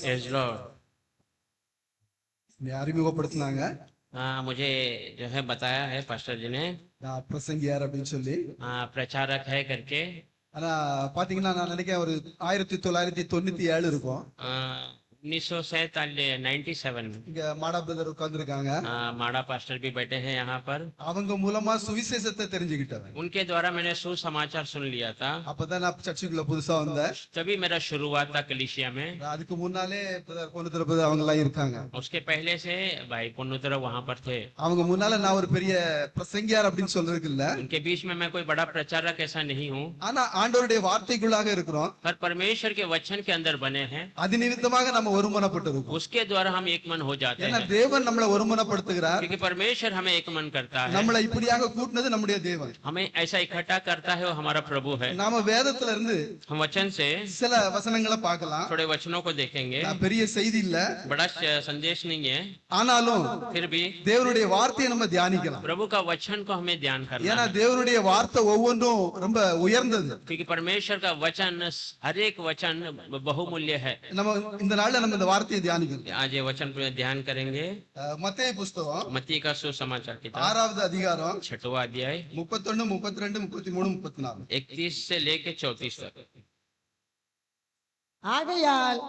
Praise Lord. அறிமுகப்படுத்தினாங்க. मुझे जो है बताया है पास्टर जी ने பிரசங்கியார் அப்படின்னு சொல்லி. प्रचारक है करके. ஆனா பாத்தீங்கன்னா நான் நினைக்கிறேன் ஒரு 1997 இருக்கும். 1997 இங்க மாடா பிரதர் உட்கார்ந்திருக்காங்க. माड़ा पास्टर भी बैठे हैं यहाँ पर. அவங்க மூலமா சுவிசேஷத்தை தெரிஞ்சுக்கிட்டேன். उनके द्वारा मैंने सुसमाचार सुन लिया था. அப்பதான் நான் சர்ச்சுக்குள்ள புதுசா வந்தேன். तभी मेरा शुरुआत था कलीसिया में. அதுக்கு முன்னாலே பிரதர் பொன்னுத்தர பிரதர் அவங்க எல்லாம் இருக்காங்க. उसके पहले से भाई पुन्नुतर वहाँ पर थे. அவங்க முன்னால நான் ஒரு பெரிய பிரசங்கியார் அப்படின்னு சொல்றதுக்கு இல்ல. उनके बीच में मैं कोई बड़ा प्रचारक ऐसा नहीं हूँ. ஆனா ஆண்டவருடைய வார்த்தைக்குள்ளாக இருக்கிறோம். पर परमेश्वर के वचन के अंदर बने हैं. அது நிமித்தமாக நம்ம ஒருமனப்பட்டிருக்கோம். उसके द्वारा हम एक मन हो जाते हैं. தேவன் நம்மளை ஒருமனப்படுத்துகிறார். क्योंकि परमेश्वर हमें एक मन करता है. நம்மளை இப்படியாக கூட்டினது நம்முடைய தேவன். हमें ऐसा इकट्ठा करता है वो हमारा प्रभु है. நாம வேதத்துல இருந்து हम वचन से சில வசனங்களை பார்க்கலாம். थोड़े वचनों को देखेंगे. பெரிய செய்தி இல்ல, बड़ा संदेश नहीं है. ஆனாலும் फिर भी தேவனுடைய வார்த்தையை நம்ம தியானிக்கலாம். प्रभु का वचन को हमें ध्यान करना है. ஏன்னா தேவனுடைய வார்த்தை ஒவ்வொன்றும் ரொம்ப உயர்ந்தது. क्योंकि परमेश्वर का वचन हर एक वचन बहुमूल्य है. நம்ம இந்த நாள்ல நம்ம இந்த வார்த்தையை தியானிக்கிறோம். आज ये वचन पर ध्यान करेंगे. மத்தேயு புத்தகம் मत्ती का सुसमाचार किताब 6வது அதிகாரம் 6वां अध्याय 31 32 33 34 31 से लेके 34 तक. ஆகையால்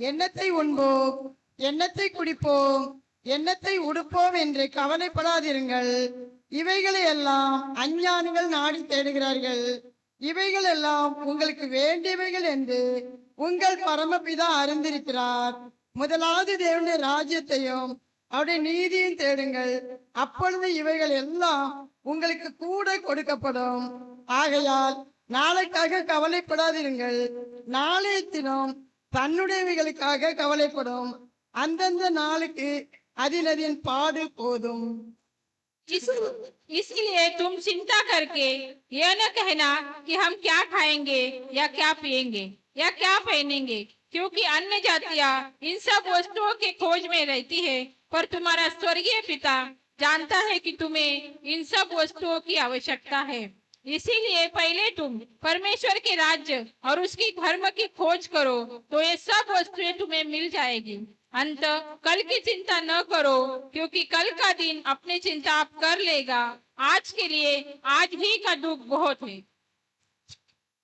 எண்ணத்தை உண்போம், எண்ணத்தை குடிப்போம், எண்ணத்தை உடுப்போம் என்று கவலைப்படாதிருங்கள். இவைகளை எல்லாம் அஞ்ஞானிகள் நாடி தேடுகிறார்கள். இவைகள் எல்லாம் உங்களுக்கு வேண்டியவைகள் என்று உங்கள் பரமபிதா அறிந்திருக்கிறார். முதலாவது தேவனுடைய ராஜ்யத்தையும் அவருடைய நீதியும் தேடுங்கள், அப்பொழுது இவைகள் எல்லாம் உங்களுக்கு கூட கொடுக்கப்படும். ஆகையால் நாளைக்காக கவலைப்படாதிருங்கள், நாளைய தினம் தன்னுடையவைகளுக்காக கவலைப்படும். அந்தந்த நாளுக்கு அதின் பாடு போதும். इसलिए तुम चिंता करके यह न कहना कि हम क्या खाएंगे या क्या पिएंगे या क्या पहनेंगे, क्योंकि अन्य जातियां इन सब वस्तुओं के खोज में रहती है, पर तुम्हारा स्वर्गीय पिता जानता है कि तुम्हें इन सब वस्तुओं की आवश्यकता है. इसीलिए पहले तुम परमेश्वर के राज्य और उसकी धर्म की खोज करो, तो ये सब वस्तुएं तुम्हें मिल जाएगी. अंत कल की चिंता न करो, क्योंकि कल का दिन अपनी चिंता आप कर लेगा. आज के लिए आज ही का दुख बहुत है.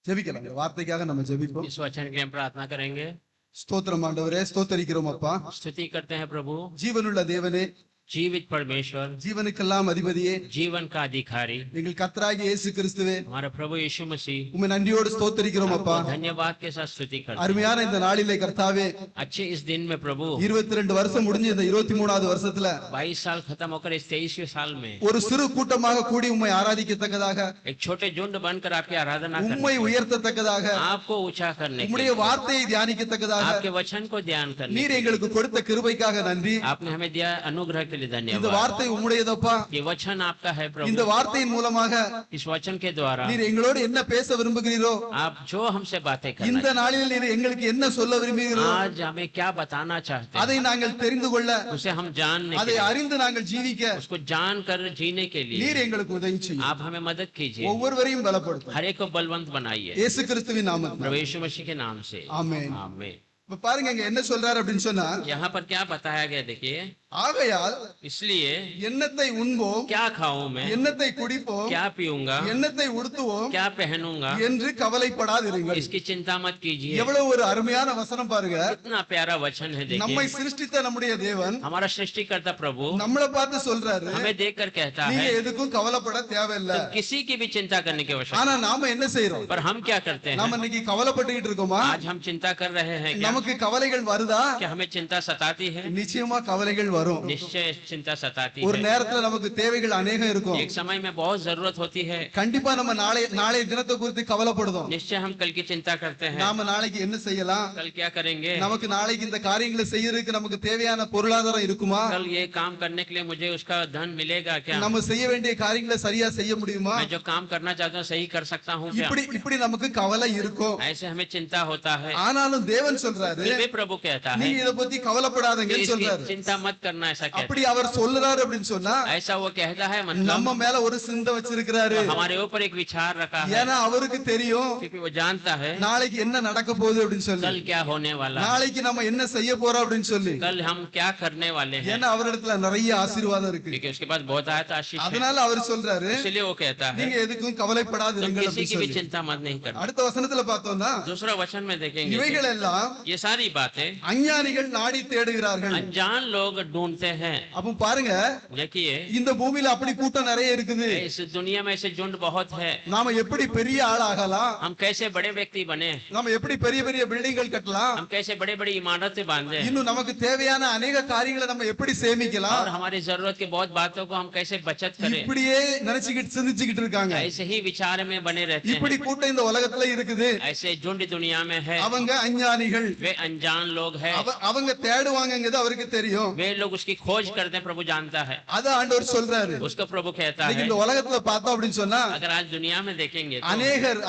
ஜெபிக்கலாம். வார்த்தைக்காக நம்ம ஜெபிப்போம். इस वचन के लिए हम प्रार्थना करेंगे. ஸ்தோத்திரம் ஆண்டவரே, ஸ்தோத்தரிக்கிறோம் அப்பா. स्तुति करते हैं प्रभु. ஜீவனுள்ள தேவனே, जीवित परमेश्वर, ஜீவனுக்கெல்லாம் அதிபதியே, जीवन का अधिकारी, எங்கள் கர்த்தராகிய இயேசு கிறிஸ்துவே, हमारा प्रभु यीशु मसीह, உம்மை நன்றியோடு ஸ்தோத்தரிக்கிறோம் அப்பா. धन्यवाद के साथ स्तुति करते हैं. அருமையான இந்த நாளிலே கர்த்தாவே, अच्छे इस दिन में प्रभु 22 வருஷம் முடிஞ்ச இந்த 23வது வருஷத்துல 22 साल खत्म होकर इस 23वें साल में ஒரு சிறு கூட்டமாக கூடி உம்மை ஆராதிக்கத்தக்கதாக, एक छोटे झुंड बनकर आपकी आराधना உம்மை करने, உயர்த்தத்தக்கதாக, आपको ऊंचा करने के உம்முடைய लिए, வார்த்தையை தியானிக்கத்தக்கதாக आपके वचन को ध्यान करने நீர் के लिए, எங்களுக்கு கொடுத்த கிருபைக்காக நன்றி. आपने हमें दिया अनुग्रह के लिए இந்த धन्यवाद. வார்த்தை உம்முடையதப்பா. ये वचन आपका है இந்த प्रभु. வார்த்தையின் மூலமாக इस वचन के द्वारा நீர் எங்களோடு என்ன பேச விரும்புகிறீரோ, आप जो हमसे बातें இந்த करना, நாளில் நீர் எங்களுக்கு என்ன சொல்ல விரும்புகிறீரோ आज हमें क्या बताना चाहते அதை हैं, நாங்கள் தெரிந்து கொள்ள, उसे हम जानने के அதை लिए, அறிந்து நாங்கள் ஜீவிக்க उसको जान कर जीने के நீர் लिए எங்களுக்கு உதவி செய்யும். आप हमें मदद कीजिए. ஒவ்வொருவரையும் பலப்படுத்தும். हर एक को बलवंत बनाइए, இயேசு கிறிஸ்துவின் நாமத்தில். प्रभु यीशु मसीह के नाम से ஆமென். आमीन. இப்ப பாருங்க இங்க என்ன சொல்றாரு அப்படின்னு சொன்னா, यहाँ पर क्या बताया गया देखिए. ஆகையால் इसलिए எண்ணத்தை உண்போம், क्या खाऊं मैं, எண்ணத்தை குடிப்போம், क्या पीऊंगा, எண்ணத்தை உடுத்துவோம் क्या पहनूंगा, என்று கவலைப்படாதிருங்கள். इसकी चिंता मत कीजिए. எவ்வளவு ஒரு அருமையான வசனம் பாருங்க. कितना प्यारा वचन है நம்மை देखिए. சிருஷ்டித்த நம்முடைய தேவன் हमारा सृष्टिकर्ता प्रभु நம்மளை பார்த்து சொல்றாரு, हमें देखकर कहता நீங்க है எதுக்கும் கவலைப்பட தேவையில்லை. तुम किसी की भी चिंता करने की आवश्यकता ஆனா नहीं. நாம என்ன செய்யறோம்? पर हम क्या करते நாம हैं, இன்னைக்கு கவலைப்பட்டுக்கிட்டு இருக்கோமா? आज हम चिंता कर रहे हैं क्या, நமக்கு கவலைகள் வருதா? क्या हमें चिंता सताती है, நிச்சயமா கவலைகள் வரும். निश्चय चिंता सताती ஒரு है. நேரத்துல நமக்கு தேவைகள் அநேகம் இருக்கும். एक समय में बहुत जरूरत होती है, கண்டிப்பா நம்ம நாளைய தினத்தை குறித்து கவலைப்படுதோம். निश्चय हम कल की चिंता करते हैं, நாம நாளைக்கு என்ன செய்யலாம், कल क्या करेंगे, நமக்கு நாளைக்கு இந்த காரியங்களை செய்யறதுக்கு நமக்கு தேவையான பொருளாதாரம் இருக்குமா, कल ये काम करने के लिए मुझे उसका धन मिलेगा क्या, நம்ம செய்ய வேண்டிய காரியங்களை சரியா செய்ய முடியுமா, मैं जो काम करना चाहता हूँ सही कर सकता हूँ क्या, இப்படி நமக்கு கவலை இருக்கும். ऐसे हमें चिंता होता है. ஆனாலும் தேவன் சொல்றாரு, फिर भी प्रभु कहता है நீங்க இத பத்தி கவலைப்படாதீங்கன்னு कि इसकी சொல்றாரு. चिंता मत करना ऐसा कहता அப்படி அவர் சொல்லுறாரு அப்படின்னு சொன்னா है। ऐसा वो कहता है मतलब நம்ம மேல ஒரு சிந்தை வச்சிருக்கிறாரு. हमारे ऊपर एक विचार रखा है, ஏன்னா அவருக்கு தெரியும் क्योंकि वो जानता है நாளைக்கு என்ன நடக்க போகுது அப்படின்னு சொல்லி, कल क्या होने वाला है, நாளைக்கு நம்ம என்ன செய்ய போறோம் அப்படின்னு சொல்லி. कल हम क्या करने वाले हैं, ஏன்னா அவரிடத்துல நிறைய ஆசீர்வாதம் இருக்கு. क्योंकि उसके पास बहुत आयत आशीष है। அதனால அவர் சொல்றாரு इसलिए वो कहता है நீங்க எதுக்கும் तुम கவலைப்படாதீர்கள் किसी की அப்படின்னு भी சொல்லி. चिंता मत नहीं करना। அடுத்த வசனத்துல பார்த்தோம்னா दूसरा वचन में देखेंगे இவைகள் எல்லாம் ये सारी बातें அஞ்ஞானிகள் நாடி தேடுகிறார்கள். अनजान लोग ढूंढते हैं। அப்ப பாருங்க देखिए இந்த பூமியில அப்படி கூட்டம் நிறைய இருக்குது. इस दुनिया में ऐसे झुंड बहुत है। நாம எப்படி பெரிய ஆள் ஆகலாம், हम कैसे बड़े व्यक्ति बने, நாம எப்படி பெரிய பெரிய பில்டிங்கள் கட்டலாம், हम कैसे बड़े बड़ी इमारतें बांधे, இன்னும் நமக்கு தேவையான அநேக காரியங்களை நம்ம எப்படி और சேமிக்கலாம், हमारी जरूरत की बहुत बातों को हम कैसे बचत करें, இப்படியே நினைச்சுக்கிட்டு சிந்திச்சுக்கிட்டு இருக்காங்க. ऐसे ही विचार में बने रहते இப்படி हैं। கூட்டம் இந்த உலகத்துல இருக்குது. ऐसे झुंड दुनिया में है, அவங்க அஞ்ஞானிகள். वे अनजान लोग हैं। அவங்க தேடுவாங்கங்கிறது அவருக்கு தெரியும். वे लोग उसकी खोज करते हैं, प्रभु जानता है। அத ஆண்டவர் சொல்றாரு. उसको प्रभु कहता இன்னைக்கு है। இந்த உலகத்துல பார்த்தோம் அப்படின்னு சொன்னா अगर आज दुनिया में देखेंगे तो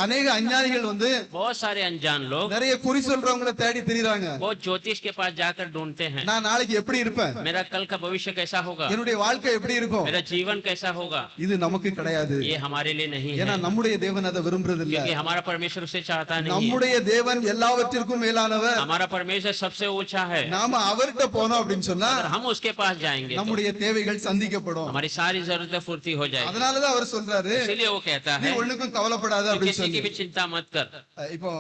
அநேக அஞ்ஞானிகள் வந்து बहुत सारे अनजान लोग நிறைய குறி சொல்றவங்களை தேடி திரிறாங்க. बहुत ज्योतिष के पास जाकर ढूंढते हैं, நான் நாளைக்கு எப்படி இருப்பேன், मेरा कल का भविष्य कैसा होगा, என்னுடைய வாழ்க்கை எப்படி இருக்கும். मेरा जीवन कैसा होगा। இது நமக்கு கிடையாது. ये हमारे लिए नहीं ஏன்னா है, நம்முடைய தேவன் அதை விரும்புறது இல்ல. क्योंकि हमारा परमेश्वर उसे चाहता नहीं है। நம்முடைய தேவன் எல்லாவற்றிற்கும் மேலானவர். हमारा परमेश्वर सबसे ऊंचा है। நாம அவர்கிட்ட போனோம் அப்படின்னு சொன்னா अगर हम उसके पास जाएंगे तो நம்முடைய தேவைகள் சந்திக்கப்படும். हमारी सारी जरूरतें पूर्ति हो जाएगी। அதனாலதான் அவர் சொல்றாரு इसीलिए वो कहता நீ है ஒண்ணுக்கும் கவலைப்படாத कि அப்படின்னு किसी की சொல்லி. भी चिंता मत कर, இப்போ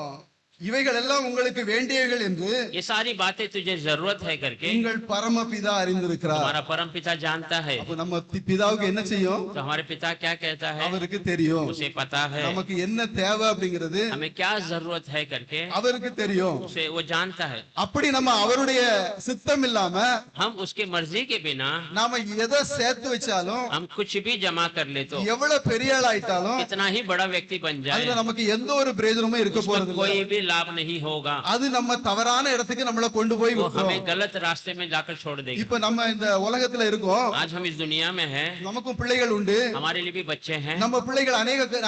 இவைகள் எல்லாம் உங்களுக்கு வேண்டியவைகள் என்று ये सारी बातें तुझे जरूरत है करके உங்கள் பரமபிதா அறிந்திருக்கிறார். हमारा परम पिता जानता है। அப்ப நம்ம பிதாவுக்கு என்ன செய்யும், तो हमारे पिता क्या कहता है, அவருக்கு தெரியும். उसे पता है நமக்கு என்ன தேவை அப்படிங்கிறது हमें क्या जरूरत है करके, அவருக்கு தெரியும். उसे वो जानता है। அப்படி நம்ம அவருடைய சித்தம் இல்லாம हम उसकी मर्जी के बिना நாம எதை சேர்த்து வச்சாலும், हम कुछ भी जमा कर ले तो எவ்வளவு பெரிய ஆள் ஆயிட்டாலும் कितना ही बड़ा व्यक्ति बन जाए, அதுல நமக்கு எந்த ஒரு பிரயோஜனமும் இருக்க उसमें போறது कोई இல்ல. भी लाभ नहीं होगा। அது நம்ம தவறான இடத்துக்கு நம்மள கொண்டு போய் वो விட்டுரும். हमें गलत रास्ते में जाकर छोड़ देगा। இப்ப நம்ம இந்த உலகத்துல இருக்கோம், आज हम इस दुनिया में हैं, நமக்கும் பிள்ளைகள் உண்டு. हमारे लिए भी बच्चे हैं। நம்ம பிள்ளைகள்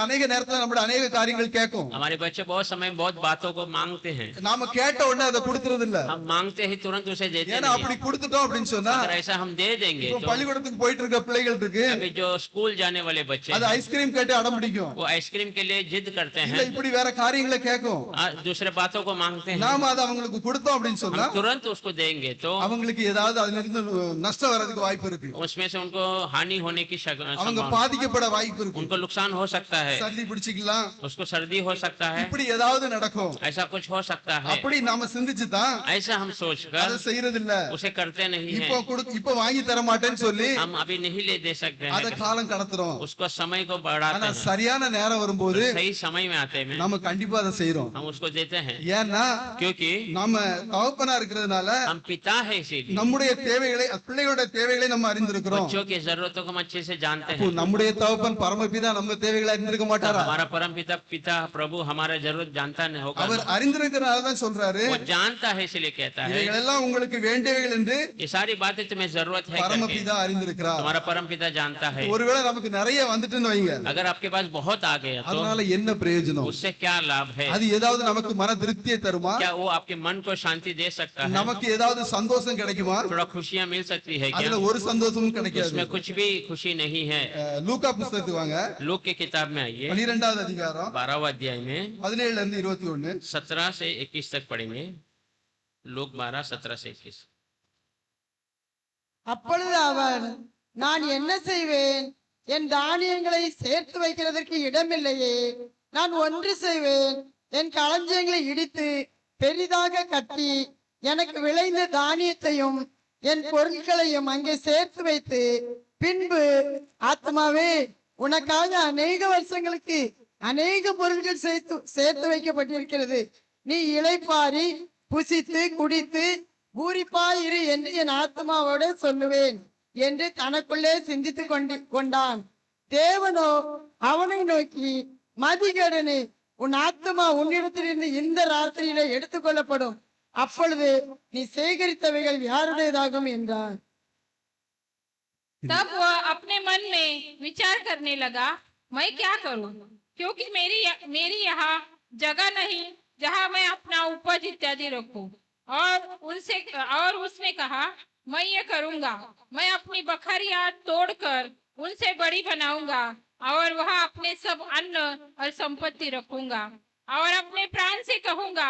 அநேக நேரத்துல நம்மள அநேக காரியங்கள் கேட்கும். हमारे बच्चे बहुत समय बहुत बातों को मांगते हैं, நாம கேட்ட உடனே அதை கொடுத்துறது இல்ல. हम मांगते ही तुरंत उसे देते ஏன்னா नहीं। அப்படி கொடுத்துட்டோம் அப்படின்னு சொன்னா अगर ऐसा हम दे देंगे இப்போ तो பள்ளிக்கூடத்துக்கு போயிட்டு இருக்க பிள்ளைகள் இருக்கு, अभी जो स्कूल जाने वाले बच्चे அது हैं, ஐஸ்கிரீம் கேட்டு அடம் பிடிக்கும். वो आइसक्रीम के लिए जिद करते இல்ல हैं, இப்படி வேற காரியங்களை கேட்கும். दूसरे बातों को मांगते हैं। நாம அதை அவங்களுக்கு கொடுத்தோம் அப்படின்னு சொன்னா हम तुरंत उसको देंगे तो அவங்களுக்கு ஏதாவது அதுல இருந்து நஷ்டம் வர்றதுக்கு வாய்ப்பு இருக்கு. उसमें से उनको हानि होने की அவங்க संभावना, பாதிக்கப்பட வாய்ப்பு இருக்கு. उनको नुकसान हो सकता है, சர்தி பிடிச்சிக்கலாம், उसको सर्दी हो सकता है, இப்படி ஏதாவது நடக்கும். ऐसा कुछ हो सकता है। அப்படி நாம சிந்திச்சு தான் ऐसा हम அதை सोचकर செய்யறது இல்ல. उसे करते नहीं இப்போ है। இப்ப வாங்கி தர மாட்டேன்னு சொல்லி हम अभी नहीं ले दे सकते அத हैं, காலம் கடத்துறோம். उसको समय को बढ़ाते ஆனா हैं। சரியான நேரம் வரும்போது सही समय में आते हैं நம்ம கண்டிப்பா அதை செய்யறோம். हम उसको देते हैं, ஏன்னா क्योंकि நாம தகப்பனா இருக்கிறதுனால हम पिता है, इसीलिए நம்முடைய தேவைகளை பிள்ளைகளுடைய தேவைகளை நம்ம அறிந்திருக்கிறோம். बच्चों की जरूरतों को हम अच्छे से जानते அப்போ हैं। நம்முடைய தகப்பன் பரமபிதா நம்ம தேவைகளை அறிந்திருக்க மாட்டாரா? हमारा परम पिता पिता प्रभु हमारा जरूरत जानता नहीं होगा, அவர் அறிந்திருக்கிறனால தான் சொல்றாரு वो जानता है इसलिए कहता है இவைகள் எல்லாம் உங்களுக்கு வேண்டியவைகள் என்று ये सारी बातें तुम्हें जरूरत है करके பரமபிதா அறிந்திருக்கிறார். हमारा परम पिता जानता है। ஒருவேளை நமக்கு நிறைய வந்துட்டுன்னு வைங்க, अगर आपके पास बहुत आ गया तो அதனால என்ன பிரயோஜனம்? उससे क्या लाभ है? அது ஏதாவது நமக்கு மன திருப்தியை தருமா? क्या वो आपके मन को शांति दे सकता है? நமக்கு ஏதாவது சந்தோஷம் கிடைக்குமா? थोड़ा खुशियां मिल सकती है அதுல क्या? ஒரு சந்தோஷமும் கிடைக்காது. उसमें कुछ भी खुशी नहीं है। லூக்கா புஸ்தகத்துக்கு வாங்க, लोक की किताब में आइए, 12வது அதிகாரம் 12वां अध्याय में 17 இருந்து 21. 17 से 21 तक पढ़ेंगे। लोक 12 17 से 21। அப்பொழுது அவன், நான் என்ன செய்வேன், என் தானியங்களை சேர்த்து வைக்கிறதற்கு இடமில்லையே. நான் ஒன்று செய்வேன், என் களஞ்சியங்களை இடித்து பெரிதாக கட்டி எனக்கு விளைந்த தானியத்தையும் என் பொருட்களையும் அங்கே சேர்த்து வைத்து, பின்பு ஆத்மாவே, உனக்காக அநேக வருஷங்களுக்கு அநேக பொருட்கள் சேர்த்து வைக்கப்பட்டிருக்கிறது. நீ இளைப்பாரி புசித்து குடித்து பூரிப்பாயிரு என்று என் ஆத்மாவோட சொல்லுவேன் என்று தனக்குள்ளே சிந்தித்துக் கொண்டான். தேவனோ அவனை நோக்கி, மதிகேடனே, உன் ஆத்மா உன்னிடத்திலிருந்து இந்த ராத்திரியில எடுத்துக் கொள்ளப்படும். அப்பொழுது நீ சேகரித்தவைகள் யாருடையதாகும் என்றார். तब वह अपने मन में विचार करने लगा, मैं क्या करूं, क्योंकि मेरी यहाँ जगह नहीं जहाँ मैं अपना उपज इत्यादि रखूं। और उसने कहा, मैं ये करूंगा, मैं अपनी बकरियां तोड़कर उनसे बड़ी बनाऊंगा और वहां अपने सब अन्न और संपत्ति रखूंगा और अपने प्राण से कहूंगा,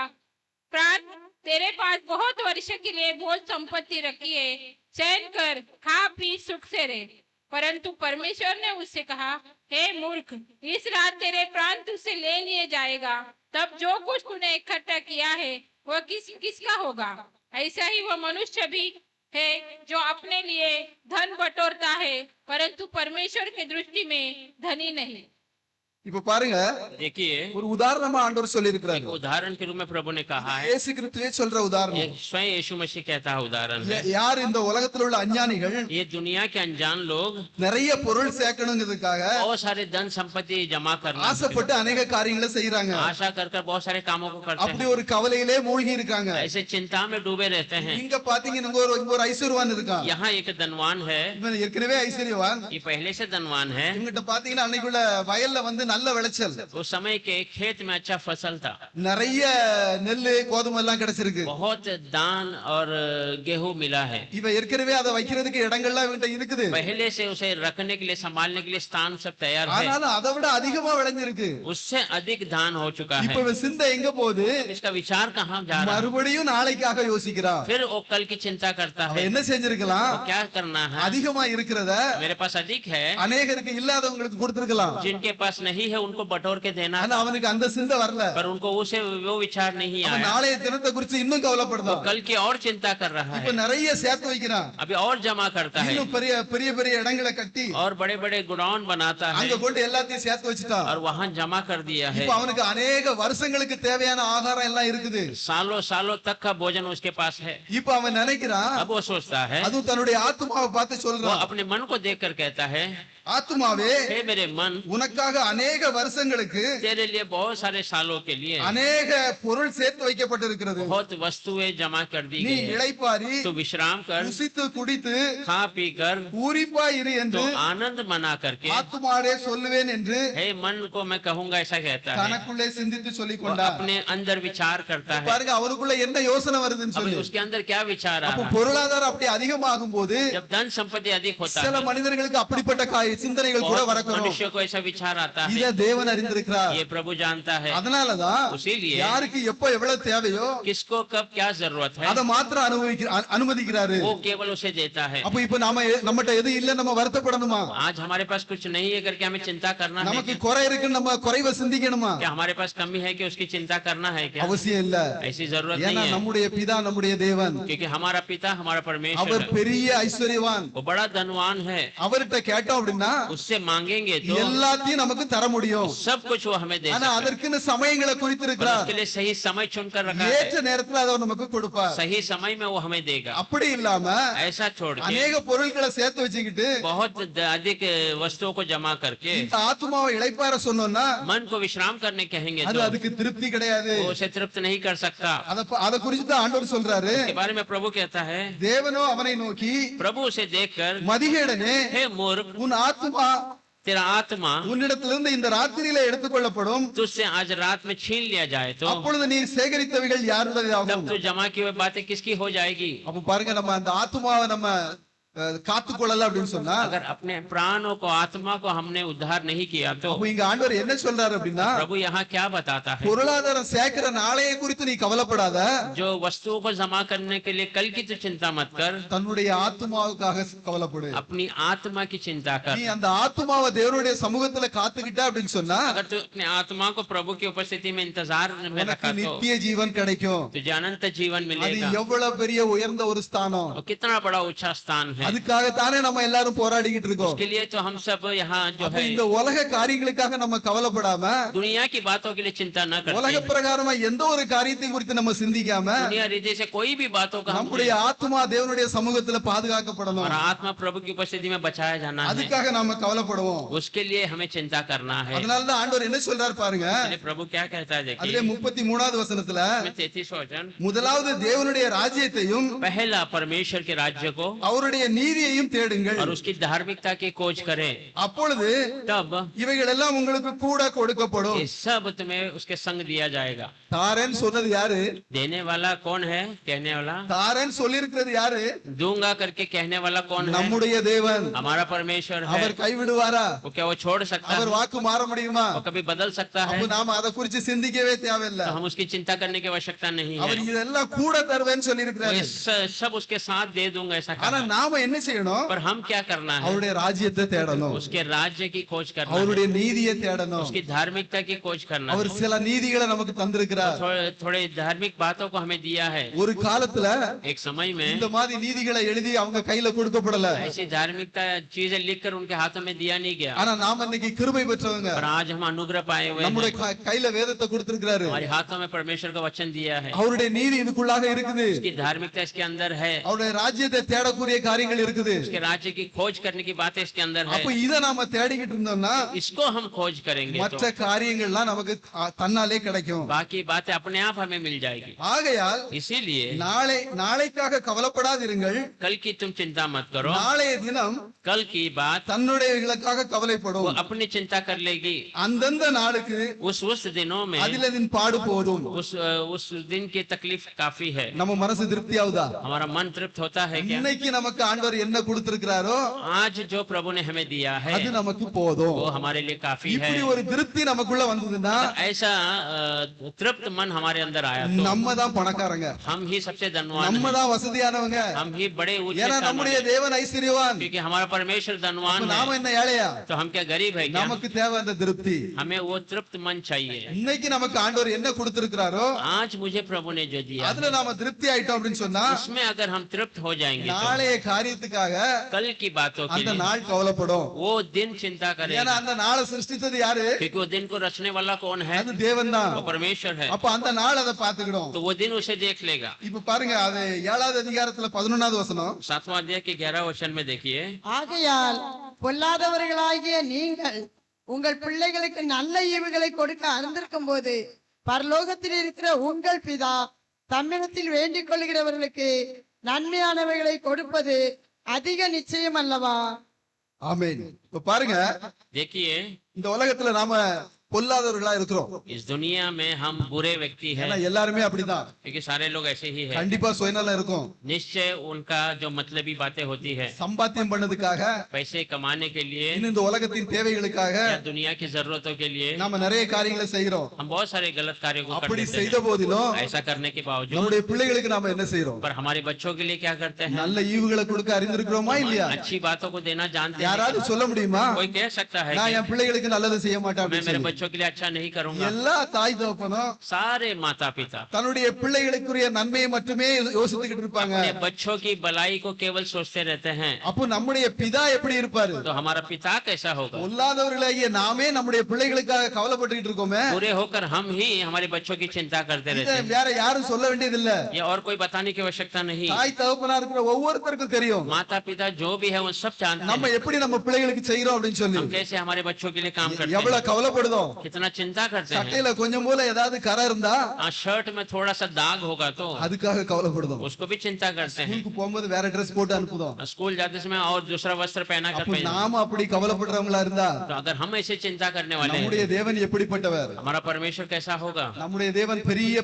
प्राण, तेरे पास बहुत वर्ष के लिए बहुत संपत्ति रखी है, चैन कर, खा पी सुख से रहे। परंतु परमेश्वर ने उससे कहा, हे मूर्ख, इस रात तेरे प्राण तुझसे ले लिए जाएगा, तब जो कुछ तूने इकट्ठा किया है वह किसका होगा? ऐसा ही वह मनुष्य भी है जो अपने लिए धन बटोरता है परंतु परमेश्वर की दृष्टि में धनी नहीं। இப்ப பாருங்க, देखिए, ஒரு உதாரணமா ஆண்டவர் சொல்லி एक இருக்கிறாரு. उदाहरण के रूप में प्रभु ने कहा है, இயேசு கிறிஸ்துவே சொல்ற உதாரணம். एक स्वयं यीशु मसीह कहता है उदाहरण है। யார் இந்த உலகத்துல உள்ள அஞ்ஞானிகள் ये दुनिया के अनजान लोग நிறைய பொருள் சேர்க்கணுங்கிறதுக்காக बहुत सारे धन संपत्ति जमा करना, ஆசைப்பட்டு अनेक காரியங்களை செய்யறாங்க. आशा कर बहुत सारे कामों को करते அப்படி हैं, ஒரு கவலையிலே மூழ்கி இருக்காங்க. ऐसे चिंता में डूबे रहते हैं। இங்க பாத்தீங்கன்னா இங்க ஒரு ஐஸ்வர்யவான் இருக்கான். यहाँ एक धनवान है, இவன் ஏற்கனவே ஐஸ்வர்யவான். ये पहले से धनवान है। இவங்கிட்ட பாத்தீங்கன்னா அன்னைக்குள்ள வயல்ல நல்ல விளைச்சல், उस समय के खेत में अच्छा फसल था, நிறைய நெல்லு கோதுமை எல்லாம் கிடைச்சிருக்கு. बहुत धान और गेहूं मिला है। இவ ஏற்கனவே அதை வைக்கிறதுக்கு இடங்கள்லாம் இவன்ட்ட இருக்குது. पहले से उसे रखने के लिए, संभालने के लिए स्थान सब तैयार है, ஆனாலும் அதை விட அதிகமா விளைஞ்சிருக்கு. उससे अधिक धान हो चुका இப்ப है। இவன் சிந்தை எங்க போகுது? इसका विचार कहाँ जा रहा है? மறுபடியும் நாளைக்காக யோசிக்கிறான். फिर वो कल की चिंता करता அவன் है, என்ன செஞ்சிருக்கலாம்? तो क्या करना है? அதிகமா இருக்கிறத मेरे पास अधिक है, அநேகருக்கு இல்லாதவங்களுக்கு கொடுத்திருக்கலாம். जिनके पास नहीं है उनको बटोर के देना, ஆனா அவனுக்கு அந்த சிந்தை வரல. पर उनको उसे वो विचार नहीं அவன் आया, நாளைய தினத்தை குறித்து இன்னும் वो கவலைப்படுதான். कल की और चिंता कर रहा இப்ப है, நிறைய சேர்த்து வைக்கிறான். अभी और जमा करता है இன்னும் பெரிய பெரிய பெரிய இடங்களை கட்டி और बड़े बड़े गोडाउन बनाता है அங்க கொண்டு எல்லாத்தையும் சேர்த்து வச்சுட்டான். और वहां जमा कर दिया है। இப்ப அவனுக்கு அநேக வருஷங்களுக்கு தேவையான ஆகாரம் எல்லாம் இருக்குது. सालों सालों तक का भोजन उसके पास है। இப்ப அவன் நினைக்கிறான், अब वो सोचता है, அதுவும் தன்னுடைய ஆத்துமாவை பார்த்து वो சொல்றான், अपने मन को देखकर कहता है, ஆத்துமாவே, हे मेरे मन, உனக்காக அநேக வருஷங்களுக்கு तेरे लिए बहुत सारे सालों के लिए அநேக பொருள் சேர்த்து வைக்கப்பட்டிருக்கிறது. बहुत वस्तुएं जमा कर दी நீ गई है। இளைப்பாரி तो विश्राम कर, ருசித்து குடித்து खा पी कर, பூரிப்பா இரு तो என்று आनंद मना करके, ஆத்துமாவே சொல்லுவேன் என்று हे मन को मैं कहूंगा, ऐसा कहता है। தனக்குள்ளே சிந்தித்து சொல்லிக் वो கொண்டார். अपने अंदर विचार करता है। பாருங்க அவருக்குள்ள என்ன யோசனை வருதுன்னு अब சொல்லி. उसके अंदर क्या विचार आ அப்ப रहा है? பொருளாதாரம் அப்படி அதிகமாகும் போது जब धन संपत्ति अधिक होता சில है, மனிதர்களுக்கு அப்படிப்பட்ட சிந்தனைகள் கூட बहुत வரக்கூடும். मनुष्य को ऐसा विचार आता है। இத தேவன் அறிந்திருக்கிறார். ये प्रभु जानता है, அதனாலதான் उसीलिए யாருக்கு எப்ப எவ்வளவு தேவையோ किसको कब क्या जरूरत है அதை மாத்திரம் அனுமதிக்கிறாரு. वो केवल उसे देता है। அப்ப இப்ப நம்மகிட்ட எது இல்ல நம்ம வருத்தப்படணுமா? आज हमारे पास कुछ नहीं है करके हमें चिंता करना है நமக்கு क्या? குறை இருக்குன்னு நம்ம குறைவை சிந்திக்கணுமா? क्या हमारे पास कमी है कि उसकी चिंता करना है क्या? அவசியம் இல்ல. ऐसी जरूरत ஏன்னா नहीं है, நம்முடைய பிதா நம்முடைய தேவன். क्योंकि हमारा पिता हमारा परमेश्वर அவர் है, பெரிய ஐஸ்வர்யவான். वो बड़ा धनवान है। அவர்கிட்ட கேட்டோம் அப்படின்னா उससे मांगेंगे तो எல்லாத்தையும் நமக்கு தர முடியும். सब कुछ वो हमें दे ஆனா सकता है, அதற்குன்னு சமயங்களை पर குறித்திருக்கிறார். उसके लिए सही समय चुनकर रखा ஏற்ற है, நேரத்துல அதை நமக்கு கொடுப்பார். सही समय में वो हमें देगा। அப்படி இல்லாம ऐसा छोड़ के அநேக பொருட்களை சேர்த்து வச்சுக்கிட்டு बहुत अधिक वस्तुओं को जमा करके இந்த ஆத்துமாவை இளைப்பாற சொன்னோம்னா मन को विश्राम करने कहेंगे அது तो அதுக்கு திருப்தி கிடையாது. वो उसे तृप्त नहीं कर सकता। அத குறித்து தான் ஆண்டவர் சொல்றாரு. के बारे में प्रभु कहता है, தேவனோ அவனை நோக்கி, प्रभु उसे देखकर, மதிகேடனே, हे मूर्ख, உன் ஆத்துமா तेरा आत्मा உன்னிடத்திலிருந்து இந்த ராத்திரியில எடுத்துக்கொள்ளப்படும். तुझसे आज रात में छीन लिया जाए तो அப்பொழுது நீ சேகரித்தவைகள் तब யாருடையதாகும்? तो जमा की हुई बातें किसकी हो जाएगी? அப்ப பாருங்க, நம்ம அந்த ஆத்துமாவை நம்ம காத்துக்கொள்ளல அப்படின்னு சொன்னா, अगर अपने प्राणों को, आत्मा को हमने उद्धार नहीं किया तो அப்ப இங்க ஆண்டவர் என்ன சொல்றாரு அப்படின்னா, प्रभु यहाँ क्या बताता है? பொருளாதாரம் சேர்க்கிற நாளைய குறித்து நீ கவலைப்படாத, जो वस्तुओं को जमा करने के लिए कल की तो चिंता मत कर, தன்னுடைய ஆத்துமாவுக்காக கவலைப்படு. अपनी आत्मा की चिंता कर। நீ அந்த ஆத்துமாவை தேவனுடைய சமூகத்துல காத்துக்கிட்ட அப்படின்னு சொன்னா अगर तू अपने आत्मा को प्रभु की उपस्थिति में इंतजार में உனக்கு रखा तो நித்திய ஜீவன் கிடைக்கும். तुझे अनंत जीवन அது मिलेगा। எவ்வளவு பெரிய உயர்ந்த ஒரு ஸ்தானம். और कितना बड़ा ऊंचा स्थान है। அதுக்காகத்தானே நம்ம எல்லாரும் போராடிக்கிட்டு இருக்கோம். उसके लिए तो हम सब यहाँ जो அப்ப है இந்த உலக காரியங்களுக்காக நம்ம கவலைப்படாம, दुनिया की बातों के लिए चिंता न உலக करते, பிரகாரமா எந்த ஒரு காரியத்தை குறித்து நம்ம சிந்திக்காம दुनिया रीति से कोई भी बातों का நம்முடைய ஆத்மா தேவனுடைய சமூகத்துல பாதுகாக்கப்படணும். और आत्मा प्रभु की उपस्थिति में बचाया जाना है, அதுக்காக நாம கவலைப்படுவோம். उसके लिए हमें चिंता करना है। அதனாலதான் ஆண்டவர் என்ன சொல்றாரு பாருங்க. इसलिए प्रभु क्या कहता है அதுல देखिए, 33வது வசனத்துல, 33 वचन, முதலாவது தேவனுடைய ராஜ்யத்தையும் पहला परमेश्वर के राज्य को அவருடைய நீதியையும் தேடுங்கள். और उसकी धार्मिकता की खोज करें, அப்பொழுது तब இவைகள் எல்லாம் உங்களுக்கு கூட கொடுக்கப்படும். ये सब तुम्हें उसके संग दिया जाएगा. தாரேன்னு சொன்னது யாரு? देने वाला कौन है? कहने वाला. தாரேன்னு சொல்லியிருக்கிறது யாரு? दूंगा करके कहने वाला कौन है? நம்முடைய தேவன். हमारा परमेश्वर है. அவர் கைவிடுவாரா? वो क्या वो छोड़ सकता है? அவர் வாக்கு மாற முடியுமா? वो कभी बदल सकता है? அப்ப நாம அதை குறித்து சிந்திக்கவே தேவையில்லை. तो हम उसकी चिंता करने की आवश्यकता नहीं அவர் है. இதெல்லாம் கூட தருவேன்னு சொல்லி वो இருக்கிறாரு. ये सब उसके साथ दे दूंगा ऐसा ஆனா कहा. நாம என்ன செய்யணும்? पर हम क्या करना है? அவருடைய ராஜ்யத்தை தேடணும். उसके राज्य की खोज करना है. அவருடைய நீதியை தேடணும். उसकी धार्मिकता की खोज करना அவர் है. சில நீதிகளை நமக்கு தந்திருக்கிறார். थोड़े धार्मिक बातों को हमें दिया है. ஒரு காலத்துல एक समय में இந்த மாதிரி நீதிகளை எழுதி அவங்க கையில கொடுக்கப்படல. ऐसी धार्मिकता चीजें लिखकर उनके हाथों में दिया नहीं गया. ஆனா நாம இன்னைக்கு கிருபை பெற்றவங்க. पर आज हम अनुग्रह पाए हुए நம்முடைய हैं. கையில வேதத்தை கொடுத்திருக்கிறாரு. हमारे हाथों में परमेश्वर का वचन दिया है. அவருடைய நீதி இதுக்குள்ளாக இருக்குது. उसकी धार्मिकता इसके अंदर है. அவருடைய ராஜ்யத்தை தேடக்கூடிய காரியங்கள் இருக்குது. उसके राज्य की खोज करने की बातें इसके अंदर है. அப்ப இத நாம தேடிக்கிட்டு இருந்தோம்னா इसको हम खोज करेंगे மற்ற तो காரியங்கள்லாம் நமக்கு தன்னாலே கிடைக்கும். बाकी बातें अपने आप हमें मिल जाएगी. ஆகையால் इसीलिए நாளைக்காக கவலைப்படாதிருங்கள். कल की तुम चिंता मत करो. நாளைய தினம் कल की बात தன்னுடையவர்களுக்காக वो கவலைப்படும். अपनी चिंता कर लेगी. அந்தந்த நாளுக்கு उस दिनों में அதிலதின் பாடு போதும். उस दिन की तकलीफ काफी है. நம்ம மனசு திருப்தி ஆகுதா? हमारा मन तृप्त होता है क्या? இன்னைக்கு நமக்கு ஆண்டவர் என்ன கொடுத்திருக்கிறாரோ आज जो प्रभु ने हमें दिया है அது நமக்கு போதும். वो हमारे लिए काफी है. இப்படி ஒரு திருப்தி நமக்குள்ள வந்ததுன்னா ऐसा तृप्त मन हमारे अंदर आया तो நம்ம தான் பணக்காரங்க. हम ही सबसे धनवान நம்ம हैं. தான் वசதியானவங்க. हम ही बड़े ऊंचे ஏன்னா स्थान நம்முடைய वाले. தேவன் ஐஸ்வர்யவான். क्योंकि हमारा परमेश्वर धनवान நாம है. என்ன ஏழையா? तो हम क्या गरीब है क्या? நமக்கு தேவை அந்த திருப்தி. हमें वो तृप्त मन चाहिए. இன்னைக்கு நமக்கு ஆண்டவர் என்ன கொடுத்திருக்கிறாரோ आज मुझे प्रभु ने जो दिया அதுல நாம திருப்தி ஆயிட்டோம் அப்படின்னு சொன்னா उसमें अगर हम तृप्त हो जाएंगे तो நாளைய காரியத்துக்காக कल की बातों के அந்த लिए நாள் கவலைப்படும். वो दिन चिंता ஏன்னா करेगा. அந்த நாளை சிருஷ்டித்தது யாரு? क्योंकि वो दिन को रचने वाला कौन है? அது தேவன் தான். वो परमेश्वर है. அப்ப அந்த நாள் அதை பாத்துக்கிடும். तो वो दिन उसे देख लेगा. இப்ப பாருங்க அது 7வது அதிகாரத்துல 11வது வசனம். 7वां अध्याय के 11 वचन में देखिए. ஆகையால் பொல்லாதவர்களாகிய நீங்கள் உங்கள் பிள்ளைகளுக்கு நல்ல ஈவுகளை கொடுக்க அறிந்திருக்கும் போது பரலோகத்தில் இருக்கிற உங்கள் பிதா தம்மிடத்தில் வேண்டிக் கொள்கிறவர்களுக்கு நன்மையானவைகளை கொடுப்பது அதிக நிச்சயம் அல்லவா? ஆமென். இப்ப பாருங்க देखिए இந்த உலகத்துல நாம பொல்லாதவர்களா இருக்கிறோம். इस दुनिया में हम बुरे व्यक्ति ஏன்னா हैं எல்லாருமே அப்படிதான். क्योंकि सारे लोग ऐसे ही हैं. கண்டிப்பா சுயநலம் இருக்கும். निश्चय उनका जो मतलबी बातें होती है சம்பாத்தியம் பண்ணதுக்காக पैसे कमाने के लिए இன்னும் இந்த உலகத்தின் தேவைகளுக்காக या दुनिया की जरूरतों के लिए நாம நிறைய காரியங்களை செய்யறோம். हम बहुत सारे गलत कार्यों को कर அப்படி देते செய்த हैं. போதிலும் ऐसा करने के बावजूद நம்முடைய பிள்ளைகளுக்கு நாம என்ன செய்யறோம்? पर हमारे बच्चों के लिए क्या करते हैं? நல்ல ஈவுகளை கொடுக்க அறிந்திருக்கிறோமா இல்லையா? अच्छी बातों को देना जानते हैं. யாராவது சொல்ல முடியுமா? कोई कह सकता है நான் कि என் பிள்ளைகளுக்கு நல்லது செய்ய மாட்டேன் मैं அப்படின்னு मेरे சொல்லி. बच्चों के लिए अच्छा नहीं करूंगा. எல்லா தாய் தகப்பனும் सारे माता पिता தன்னுடைய பிள்ளைகளுக்குரிய நன்மையை மட்டுமே யோசித்துக்கிட்டு இருப்பாங்க. अपने बच्चों की भलाई को केवल सोचते रहते हैं. அப்போ நம்முடைய பிதா எப்படி இருப்பாரு? तो हमारा पिता कैसा होगा? பொல்லாதவர்களாகிய நாமே நம்முடைய பிள்ளைகளுக்காக கவலைப்பட்டுக்கிட்டு இருக்கோமே. बुरे होकर हम ही हमारे बच्चों की चिंता करते இதை रहते हैं. வேற யாரும் சொல்ல வேண்டியது இல்ல. ये और कोई बताने की आवश्यकता नहीं. தாய் தகப்பனா இருக்கிற ஒவ்வொருத்தருக்கும் தெரியும் माता पिता जो भी है वो सब जानते நம்ம हैं எப்படி நம்ம பிள்ளைகளுக்கு செய்யறோம் அப்படின்னு சொல்லி. हम कैसे हमारे बच्चों के लिए काम करते எவ்வளவு हैं, கவலைப்படுதோம். कितना चिंता करते हैं. சட்டையில கொஞ்சம் போல ஏதாவது கரை இருந்தா शर्ट में थोड़ा सा दाग होगा तो அதுக்காக கவலைப்படுதோம். उसको भी चिंता करते हैं. ஸ்கூலுக்கு போகும்போது வேற ட்ரெஸ் போட்டு அனுப்புதோம். स्कूल जाते समय और दूसरा वस्त्र पहना कर அப்ப भेजते हैं. நாம அப்படி கவலைப்படுறவங்களா இருந்தா तो अगर हम ऐसे चिंता करने वाले நம்முடைய हैं தேவன் எப்படிப்பட்டவர்? हमारा परमेश्वर कैसा होगा? நம்முடைய தேவன் பெரிய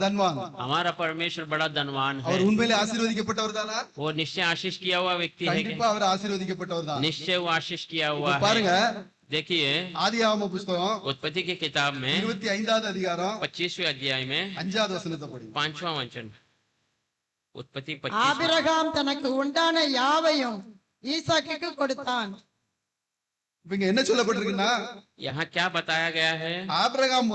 தன்வான். हमारा परमेश्वर बड़ा धनवान है. அவர் உண்மையிலே ஆசீர்வதிக்கப்பட்டவர் தானா? वो निश्चय आशीष किया हुआ व्यक्ति है கண்டிப்பா क्या? அவர் ஆசீர்வதிக்கப்பட்டவர் தான். निश्चय वो आशीष किया हुआ இப்ப பாருங்க है. देखिए ஆதியாகம புஸ்தகம் उत्पत्ति की किताब में 25வது அதிகாரம் 25वें अध्याय में 5வது வசனத்தை படிங்க. 5वां वचन. उत्पत्ति 25. ஆபிரகாம் தனக்கு உண்டான யாவையும் ஈசாக்குக்கு கொடுத்தான். இப்ப இங்க என்ன சொல்லப்பட்டிருக்குன்னா यहाँ क्या बताया गया है? ஆபிரகாம்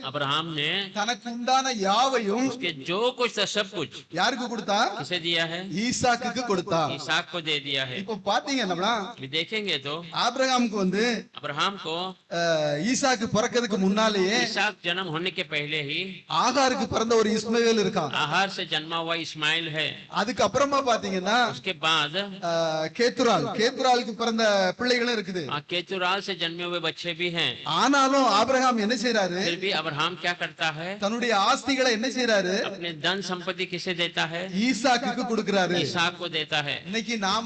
अब्राहम ने தனக்கு உண்டான யாவையும் उसके जो कुछ था सब कुछ யாருக்கு கொடுத்தா? किसे दिया है? ஈசாக்குக்கு கொடுத்தா. इसहाक को दे दिया है. இப்போ பாத்தீங்கன்னா भी देखेंगे तो ஆபிரகாமுக்கு अब्राहम को ஈசாக்கு பிறக்கிறதுக்கு முன்னாலேயே इसहाक जन्म होने के पहले ही ஆகாருக்கு பிறந்த ஒரு இஸ்மவேல் இருக்கான். आहार से जन्मा हुआ इस्माइल है. அதுக்கு அப்புறமா பாத்தீங்கன்னா उसके बाद கேத்துராளுக்கு பிறந்த பிள்ளைகளும் இருக்குது. केतुराल से जन्मे हुए बच्चे भी हैं, ஆனாலும் ஆபிரகாம் என்ன செய்யறாரு? फिर भी अब्राहम क्या करता है? தன்னுடைய ஆஸ்திகளை என்ன செய்யறாரு? अपने धन संपत्ति किसे देता है? ஈசாக்குக்கு கொடுக்கிறாரு. इसहाक को देता है। இன்னைக்கு நாம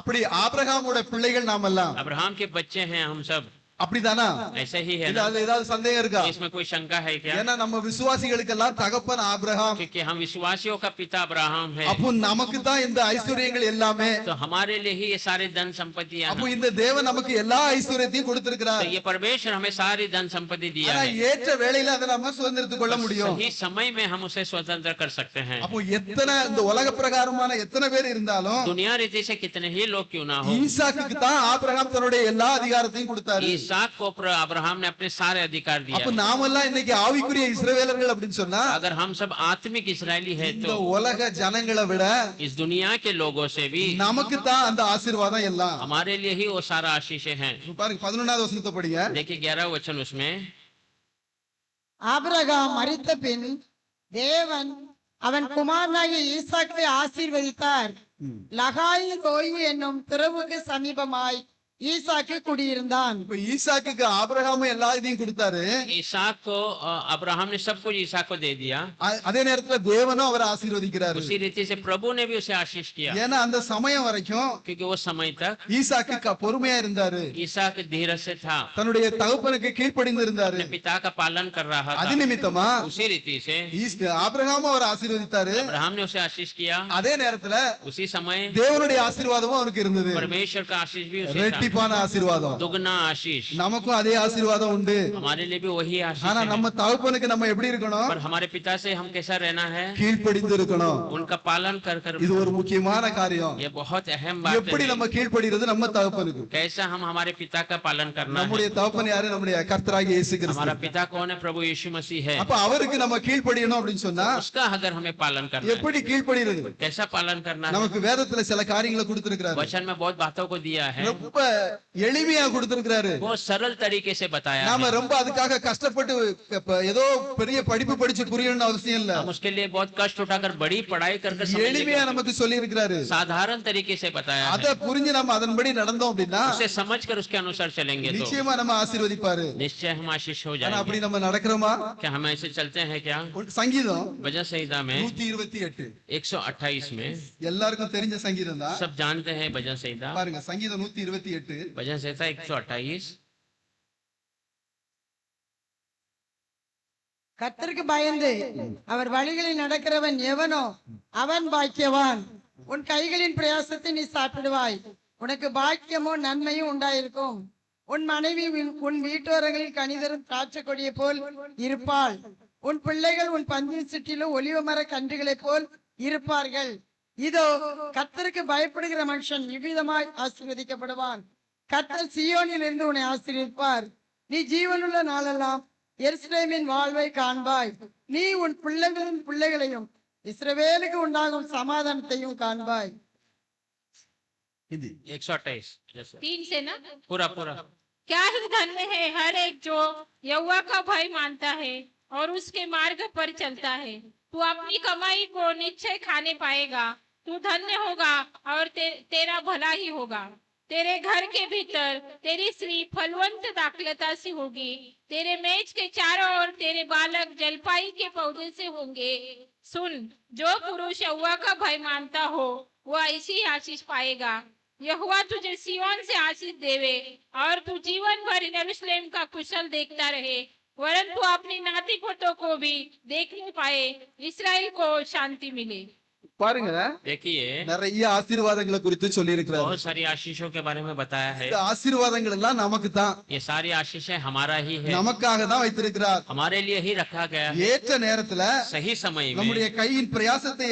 அப்படி ஆபிரகாமோட பிள்ளைகள் நாமெல்லாம் अब्राहम के बच्चे हैं हम सब, அப்படிதானா? ऐसे ही है இல்ல ना? அதுல ஏதாவது சந்தேகம் இருக்கா? इसमें कोई शंका है क्या? ஏன்னா நம்ம விசுவாசிகளுக்கெல்லாம் தகப்பன் ஆபிரகாம். क्योंकि हम विश्वासियों का पिता अब्राहम है, அப்போ நமக்கு தான் இந்த ஐஸ்வர்யங்கள் எல்லாமே. तो हमारे लिए ही ये सारे धन संपत्तियां அப்போ हैं। இந்த தேவன் நமக்கு எல்லா ஐஸ்வர்யத்தையும் கொடுத்திருக்கிறார். तो ये परमेश्वर हमें सारी धन संपत्ति दिया ஆனா है, ஏற்ற வேளையில அதை நம்ம சுதந்திரத்துக் கொள்ள முடியும். सही समय में हम उसे स्वतंत्र कर सकते हैं। அப்போ எத்தனை இந்த உலக பிரகாரமான எத்தனை பேர் இருந்தாலும் दुनिया रीति से कितने ही लोग क्यों ना हो, ஈசாக்குக்கு தான் ஆபிரகாம் தன்னுடைய எல்லா அதிகாரத்தையும் கொடுத்தாரு. इसहाक को अब्राहम ने अपने सारे अधिकार दिया அப்ப है। நாமெல்லாம் இன்னைக்கு ஆவிக்குரிய இஸ்ரவேலர்கள் அப்படின்னு சொன்னா अगर हम सब आत्मिक इस्राएली है இந்த तो உலக ஜனங்களை விட इस दुनिया के लोगों से भी நமக்கு தான் அந்த ஆசீர்வாதம் எல்லாம். हमारे लिए ही वो सारा आशीषें हैं। பாருங்க 11வது வசனத்தை படிங்க. देखिए 11 वचन उसमें, ஆபிரகாம் மரித்த பின் தேவன் அவன் குமாரனாகிய ஈசாக்கை ஆசீர்வதித்தார். லகாயி ரோயி என்னும் துறவுக்கு சமீபமாய் ஈசாக்கு குடியிருந்தான். இப்ப ஈசாக்குக்கு ஆபிரகாம் எல்லா இதையும் கொடுத்தாரு. इसहाक को अब्राहम ने सब कुछ इसहाक को दे दिया, அதே நேரத்துல தேவனும் அவரை ஆசீர்வதிக்கிறாரு. उसी रीति से प्रभु ने भी उसे आशीष किया, ஏன்னா அந்த சமயம் வரைக்கும் क्योंकि वो समय तक ஈசாக்கு பொறுமையா இருந்தாரு. इसहाक धीरज से था, தன்னுடைய தகப்பனுக்கு கீழ்ப்படிந்து இருந்தாரு. अपने पिता का पालन कर रहा அது था। நிமித்தமா उसी रीति से ஆபிரகாமும் அவரை ஆசீர்வதித்தாரு. अब्राहम ने उसे आशीष किया, அதே நேரத்துல उसी समय தேவனுடைய ஆசீர்வாதமும் அவருக்கு இருந்தது. परमेश्वर का आशीष भी उसे था, ரெட்டிப்பான ஆசீர்வாதம். दुगना आशीष। நமக்கும் அதே ஆசீர்வாதம் உண்டு. हमारे लिए भी वही आशीष ஆனா है, நம்ம தகப்பனுக்கு நம்ம எப்படி இருக்கணும்? पर हमारे पिता से हम कैसा रहना है? கீழ்ப்படிந்து இருக்கணும். उनका पालन कर कर। இது ஒரு முக்கியமான காரியம். ये बहुत अहम बात எப்படி है, நம்ம கீழ்ப்படிறது நம்ம தகப்பனுக்கு? कैसा हम हमारे पिता का पालन करना है। நம்முடைய தகப்பன் யாரு? நம்முடைய கர்த்தராகிய இயேசு हमारा கிறிஸ்து. पिता कौन है? प्रभु यीशु मसीह है। அப்ப அவருக்கு நம்ம கீழ்ப்படியணும் அப்படின்னு சொன்னா उसका अगर हमें पालन करना है, எப்படி கீழ்ப்படிறது? कैसा पालन करना है? நமக்கு வேதத்துல சில காரியங்களை கொடுத்திருக்கிறாரு. वचन में बहुत बातों को दिया है, ரொம்ப எளிமையா கொடுத்திருக்கிறாரு. बहुत सरल तरीके से बताया நாம है। ரொம்ப அதுக்காக கஷ்டப்பட்டு ஏதோ பெரிய படிப்பு படிச்சு புரியணும்னு அவசியம் இல்ல. हम उसके लिए बहुत कष्ट उठाकर बड़ी पढ़ाई कर எளிமையா நமக்கு சொல்லி இருக்கிறாரு. साधारण तरीके से बताया है। அத புரிஞ்சு நம்ம அதன்படி நடந்தோம் அப்படின்னா उसे समझ कर उसके अनुसार चलेंगे तो நிச்சயமா நம்ம ஆசீர்வதிப்பாரு. निश्चय हम आशीष हो ஆனா जाएंगे। அப்படி நம்ம நடக்கிறோமா? क्या हम ऐसे चलते हैं क्या? சங்கீதம் भजन संहिता में 128 128 में எல்லாருக்கும் தெரிஞ்ச சங்கீதம் தான். सब जानते हैं भजन संहिता। பாருங்க சங்கீதம் 128 भजन संहिता 128। கர்த்தருக்கு பயந்து அவர் வழிகளில் நடக்கிறவன் எவனோ அவன் பாக்கியவான். உன் கைகளின் பிரயாசத்தை நீ சாப்பிடுவாய், உனக்கு பாக்கியமும் நன்மையும் உண்டாயிருக்கும். உன் மனைவி உன் வீட்டோரங்களில் கனிதரும் திராட்சை கொடியை போல் இருப்பாள். உன் பிள்ளைகள் உன் பந்தின் சுற்றிலும் ஒலிவ மர கன்றுகளைப் போல் இருப்பார்கள். இதோ கர்த்தருக்கு பயப்படுகிற மனுஷன் இவ்விதமாய் ஆசீர்வதிக்கப்படுவான். கர்த்தர் சீயோனில் இருந்து உன்னை ஆசீர்வதிப்பார். நீ ஜீவனுள்ள நாளெல்லாம் எருசலேமின் வாழ்வை காண்பாய். நீ உன் பிள்ளைகளின் பிள்ளைகளையும் இஸ்ரவேலுக்கு உண்டாகும் சமாதானத்தையும் காண்பாய். हिंदी 128 जैसे 3 से ना। पूरा पूरा। क्या ही धन्य है हर एक जो यहोवा का भय मानता है और उसके मार्ग पर चलता है। तू अपनी कमाई को निश्चय खाने पाएगा, तू धन्य होगा और तेरा भला ही होगा। तेरे घर के भीतर तेरी स्त्री फलवंत दाखलता से होगी, तेरे मेज के चारों ओर तेरे बालक जलपाई के पौधे से होंगे। सुन, जो पुरुष यहोवा का भय मानता हो वह ऐसी आशीष पाएगा। यहोवा तुझे सिय्योन से आशीष देवे और तू जीवन भर यरूशलेम का कुशल देखता रहे, वरन तू अपनी नाती पोतों को भी देखने पाए, इसराइल को शांति मिले। பாருங்க देखिए நிறைய ஆசீர்வாதங்களை குறித்து சொல்லி இருக்கிறார். बहुत सारी आशीषों के बारे में बताया है। இந்த ஆசீர்வாதங்கள் எல்லாம் நமக்கு தான், ये सारी आशीषें हमारा ही है, நமக்காக தான் வைத்திருக்கிறார். हमारे लिए ही रखा गया है। ஏற்ற நேரத்துல सही समय நம்முடைய में கையின் பிரயாசத்தை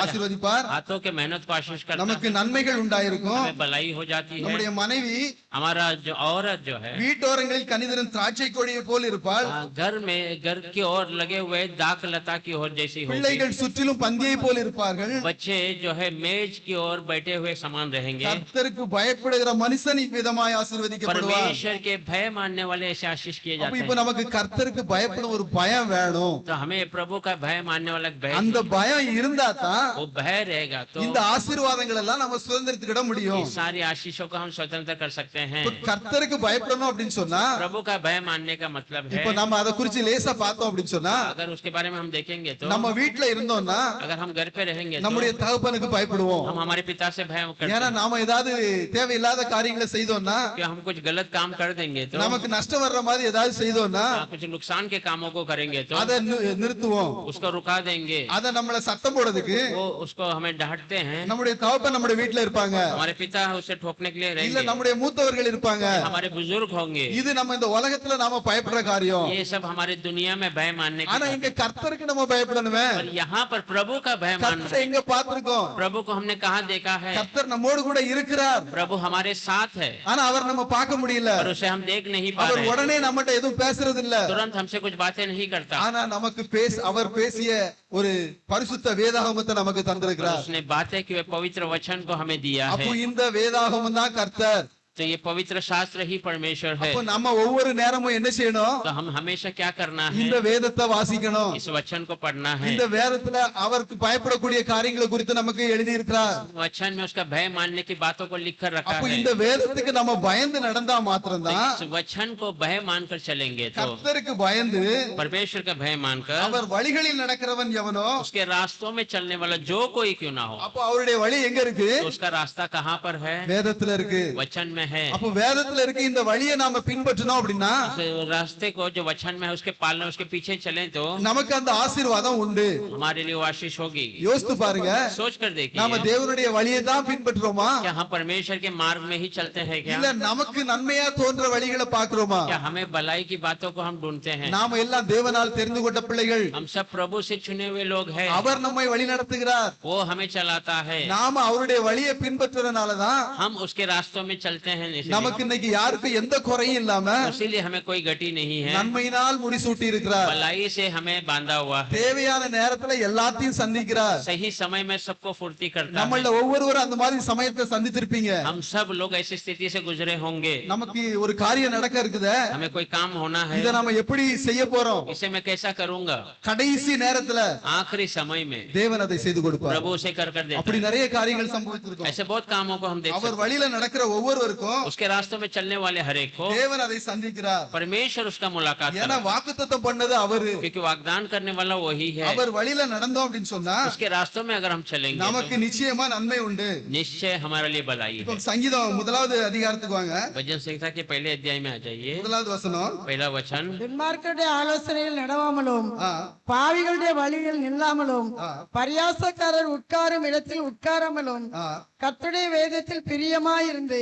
ஆசீர்வதிப்பார். हाथों के मेहनत को आशीष करता நமக்கு है, நன்மைகள் உண்டாயிருக்கும். हमें भलाई हो जाती है। நம்முடைய மனைவி हमारा जो औरत जो है வீட்டோரங்களில் கனிதரும் திராட்சை கொடியை போல் இருப்பாள். घर में घर की ओर लगे हुए दाख लता की ओर जैसी होगी। பிள்ளைகள் சுற்றிலும் பந்தியை போல் இருப்பார்கள். இருப்பார்கள். बच्चे जो है मेज की ओर बैठे हुए समान रहेंगे. கர்த்தருக்கு பயப்படுகிற மனுஷன் இவ்விதமாய் ஆசீர்வதிக்கப்படுவார். परमेश्वर के भय मानने वाले ऐसे आशीष किए அப்ப जाते இப்ப हैं. நமக்கு கர்த்தருக்கு பயப்படும் ஒரு பயம் வேணும். तो हमें प्रभु का भय मानने वाला भय அந்த பயம் இருந்தா தான் वो भय रहेगा तो இந்த ஆசீர்வாதங்கள் எல்லாம் நம்ம சுதந்திரத்துக்கிட முடியும். इस सारी आशीषों को हम स्वतंत्र कर सकते हैं. இப்ப கர்த்தருக்கு பயப்படணும் அப்படின்னு சொன்னா प्रभु का भय मानने का मतलब है, இப்ப நம்ம அதை குறிச்சு லேசா பார்த்தோம் அப்படின்னு சொன்னா अगर उसके बारे में हम देखेंगे तो நம்ம வீட்டுல இருந்தோம்னா अगर हम घर पे रहेंगे तो நம்முடைய தகப்பனுக்கு பயப்படுவோம். हम हमारे पिता से भय करते ஏன்னா हैं. நாம ஏதாவது தேவையில்லாத காரியங்களை செய்தோம்னா कि हम कुछ गलत काम कर देंगे तो நமக்கு நஷ்டம் வர்ற மாதிரி ஏதாவது செய்தோம்னா कुछ नुकसान के कामों को करेंगे तो அதை நிறுத்துவோம். उसको रुका देंगे. அதை நம்மள சத்தம் போடுறதுக்கு वो उसको हमें डांटते हैं. நம்முடைய தகப்பன் நம்முடைய வீட்டுல இருப்பாங்க, हमारे पिता उसे ठोकने के लिए இல்ல रहेंगे. நம்முடைய மூத்தவர்கள் இருப்பாங்க. हमारे बुजुर्ग होंगे. இது நம்ம இந்த உலகத்துல நாம பயப்படுற காரியம். ये सब हमारे दुनिया में भय मानने की ஆனா बात இங்க है. கர்த்தருக்கு நம்ம பயப்படணுமே. पर यहाँ पर प्रभु का भय मानना, கர்த்தரை எங்க பார்த்திருக்கோம்? प्रभु को हमने कहाँ देखा है? கர்த்தர் நம்மோடு கூட இருக்கிறார். प्रभु हमारे साथ है ஆனா அவர் நம்ம பார்க்க முடியல. पर उसे हम देख नहीं पा அவர் रहे. உடனே நம்மகிட்ட எதுவும் பேசுறது இல்ல. तुरंत हमसे कुछ बातें नहीं करता. ஆனா நமக்கு அவர் பேசிய ஒரு பரிசுத்த வேதாகமத்தை நமக்கு पर தந்திருக்கிறார். उसने बातें कि वे पवित्र वचन को हमें दिया அப்போ है. இந்த வேதாகமம் தான் கர்த்தர். तो ये पवित्र शास्त्र ही परमेश्वर है. அப்போ நம்ம ஒவ்வொரு நேரமும் என்ன செய்யணும்? तो हम हमेशा क्या करना இந்த है? வேதத்தை வாசிக்கணும். इस वचन को पढ़ना है. இந்த வேதத்துல அவருக்கு பயப்படக்கூடிய காரியங்களை குறித்து நமக்கு எழுதி இருக்கிறார். वचन में उसका भय मानने की बातों को लिख कर रखा அப்போ है. இந்த வேதத்துக்கு நம்ம பயந்து நடந்தா तो மாத்திரம்தான் इस वचन को भय मानकर चलेंगे तो கர்த்தருக்கு பயந்து परमेश्वर का भय मानकर அவர் வழிகளில் நடக்கிறவன் எவனோ उसके रास्तों में चलने वाला जो कोई क्यों ना हो, அப்போ அவருடைய வழி எங்க இருக்கு? तो उसका रास्ता कहाँ पर है? வேதத்துல இருக்கு. वचन में है. அப்போ வேதத்துல இருக்கு இந்த வழியை நாம பின்பற்றணும் அப்படின்னா उस रास्ते को जो वचन में है उसके पालने उसके पीछे चलें तो நமக்கு அந்த ஆசீர்வாதம் உண்டு. हमारे लिए वो आशीष होगी. யோசித்து பாருங்க, सोच कर நாம देखिए, தேவனுடைய வழியை தான் பின்பற்றுறோமா, क्या हम परमेश्वर के मार्ग में ही चलते हैं? क्या இல்ல நமக்கு நன்மையா தோன்ற வழிகளை பாக்குறோமா? क्या हमें भलाई की बातों को हम ढूंढते हैं? நாம எல்லாம் தேவனால் தெரிந்து கொண்ட பிள்ளைகள். हम सब प्रभु से चुने हुए लोग हैं. அவர் நம்மை வழி நடத்துகிறார். वो हमें चलाता है. நாம அவருடைய வழியை பின்பற்றுறதுனாலதான் हम उसके रास्तों में चलते हैं. நமக்கு இன்னைக்கு யாருக்கும் எந்த குறையும் இல்லாம इसीलिए हमें कोई गति नहीं है. நன்மையினால் முடிசூட்டி இருக்கிறார். भलाई से हमें बांधा हुआ है. தேவையான நேரத்துல எல்லாத்தையும் சந்திக்கிறார். सही समय में सबको फुर्ती करता நம்மள है. ஒவ்வொருவரும் அந்த மாதிரி சமயத்தை சந்தித்திருப்பீங்க. हम सब लोग ऐसी स्थिति से गुजरे होंगे. நமக்கு ஒரு காரியம் நடக்க இருக்குதே, हमें कोई काम होना है. இத நாம எப்படி செய்ய போறோம்? इसे मैं कैसा करूंगा? கடைசி நேரத்துல आखिरी समय में தேவன் அதை செய்து கொடுப்பார். प्रभु उसे कर कर देता அப்படி है. நிறைய காரியங்கள் சம்பவித்திருக்கும். ऐसे बहुत कामों को हम देख அவர் सकते हैं. வழியில நடக்கிற ஒவ்வொருவருக்கும் उसके रास्तों में चलने वाले हर एक को தேவன் அதை சந்திக்கிறார். परमेश्वर उसका मुलाकात ஏன்னா करता है. வாக்குத்தத்தம் பண்ணது அவரு. क्योंकि वाग्दान करने वाला वही है. அவர் வழியில நடந்தோம் அப்படின்னு சொன்னா उसके रास्तों में अगर हम चलेंगे நமக்கு तो நிச்சயமா நன்மை உண்டு. निश्चय हमारे लिए भलाई இப்போ है. சங்கீதம் முதலாவது அதிகாரத்துக்கு வாங்க. भजन संहिता के पहले अध्याय में आ जाइए. முதலாவது வசனம். पहला वचन, துன்மார்க்கருடைய ஆலோசனையில் நடவாமலும் ஆ, பாவிகளுடைய வழியில் நில்லாமலும் ஆ, பரியாசக்காரர் உட்காரும் இடத்தில் உட்காராமலும் ஆ. கர்த்தருடைய வேதத்தில் பிரியமாயிருந்து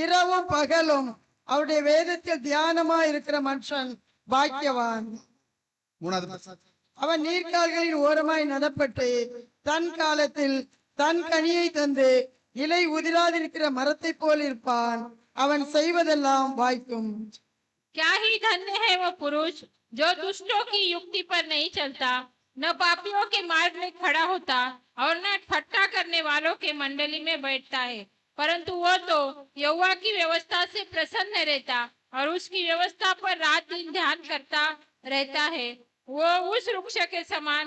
இரவும் பகலும் அவருடைய வேதத்தில் தியானமாய் இருக்கிற மனுஷன் பாக்கியவான். மூணாவது வசனம். அவன் நீர்க்கால்களின் ஓரமாய் நடப்பட்டு தன் காலத்தில் தன் கனியை தந்து இலை உதிராதிருக்கிற மரத்தை போல் இருப்பான். அவன் செய்வதெல்லாம் வாய்க்கும். क्या ही धन्य है वो पुरुष जो दुष्टों की युक्ति पर नहीं चलता, न पापियों के मार्ग में खड़ा होता और न ठट्ठा करने वालों के मंडली में बैठता है, परंतु वो तो यहोवा की व्यवस्था से प्रसन्न रहता और उसकी व्यवस्था पर रात दिन ध्यान करता रहता है. वो उस वृक्ष के समान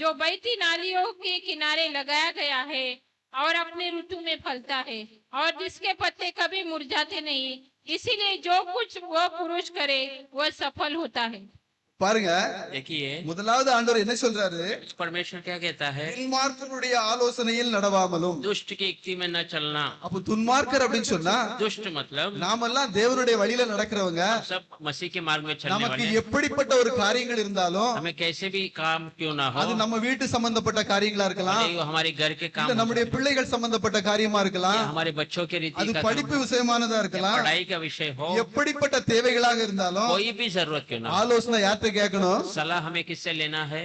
जो बहती नालियों के किनारे लगाया गया है और अपने ऋतु में फलता है और जिसके पत्ते कभी मुरझाते नहीं. इसीलिए जो कुछ वो पुरुष करे वह सफल होता है. பாருங்க, देखिए முதலாவது ஆண்டவர் என்ன சொல்றாரு? परमेश्वर क्या कहता है? துன்மார்க்கருடைய ஆலோசனையில் நடவாமலும். दुष्ट की युक्ति में न चलना. அப்ப துன்மார்க்கர் அப்படின்னு சொன்னா दुष्ट मतलब நாமெல்லாம் தேவனுடைய வழியில நடக்கிறவங்க. सब मसीह के मार्ग में चलने நமக்கு वाले. எப்படிப்பட்ட ஒரு காரியங்கள் இருந்தாலும் हमें कैसे भी काम क्यों ना हो, அது நம்ம வீட்டு சம்பந்தப்பட்ட காரியங்களா இருக்கலாம், भले ही वो हमारे घर के काम இல்ல हो, நம்முடைய பிள்ளைகள் சம்பந்தப்பட்ட காரியமா या இருக்கலாம், हमारे बच्चों के रीति அது का काम படிப்பு हो, விஷயமானதா या இருக்கலாம். पढ़ाई का विषय हो, எப்படிப்பட்ட தேவைகளாக இருந்தாலும் कोई भी जरूरत क्यों ना हो, ஆலோசனை யார்கிட்ட கேட்கணும்? सलाह हमें किससे लेना है?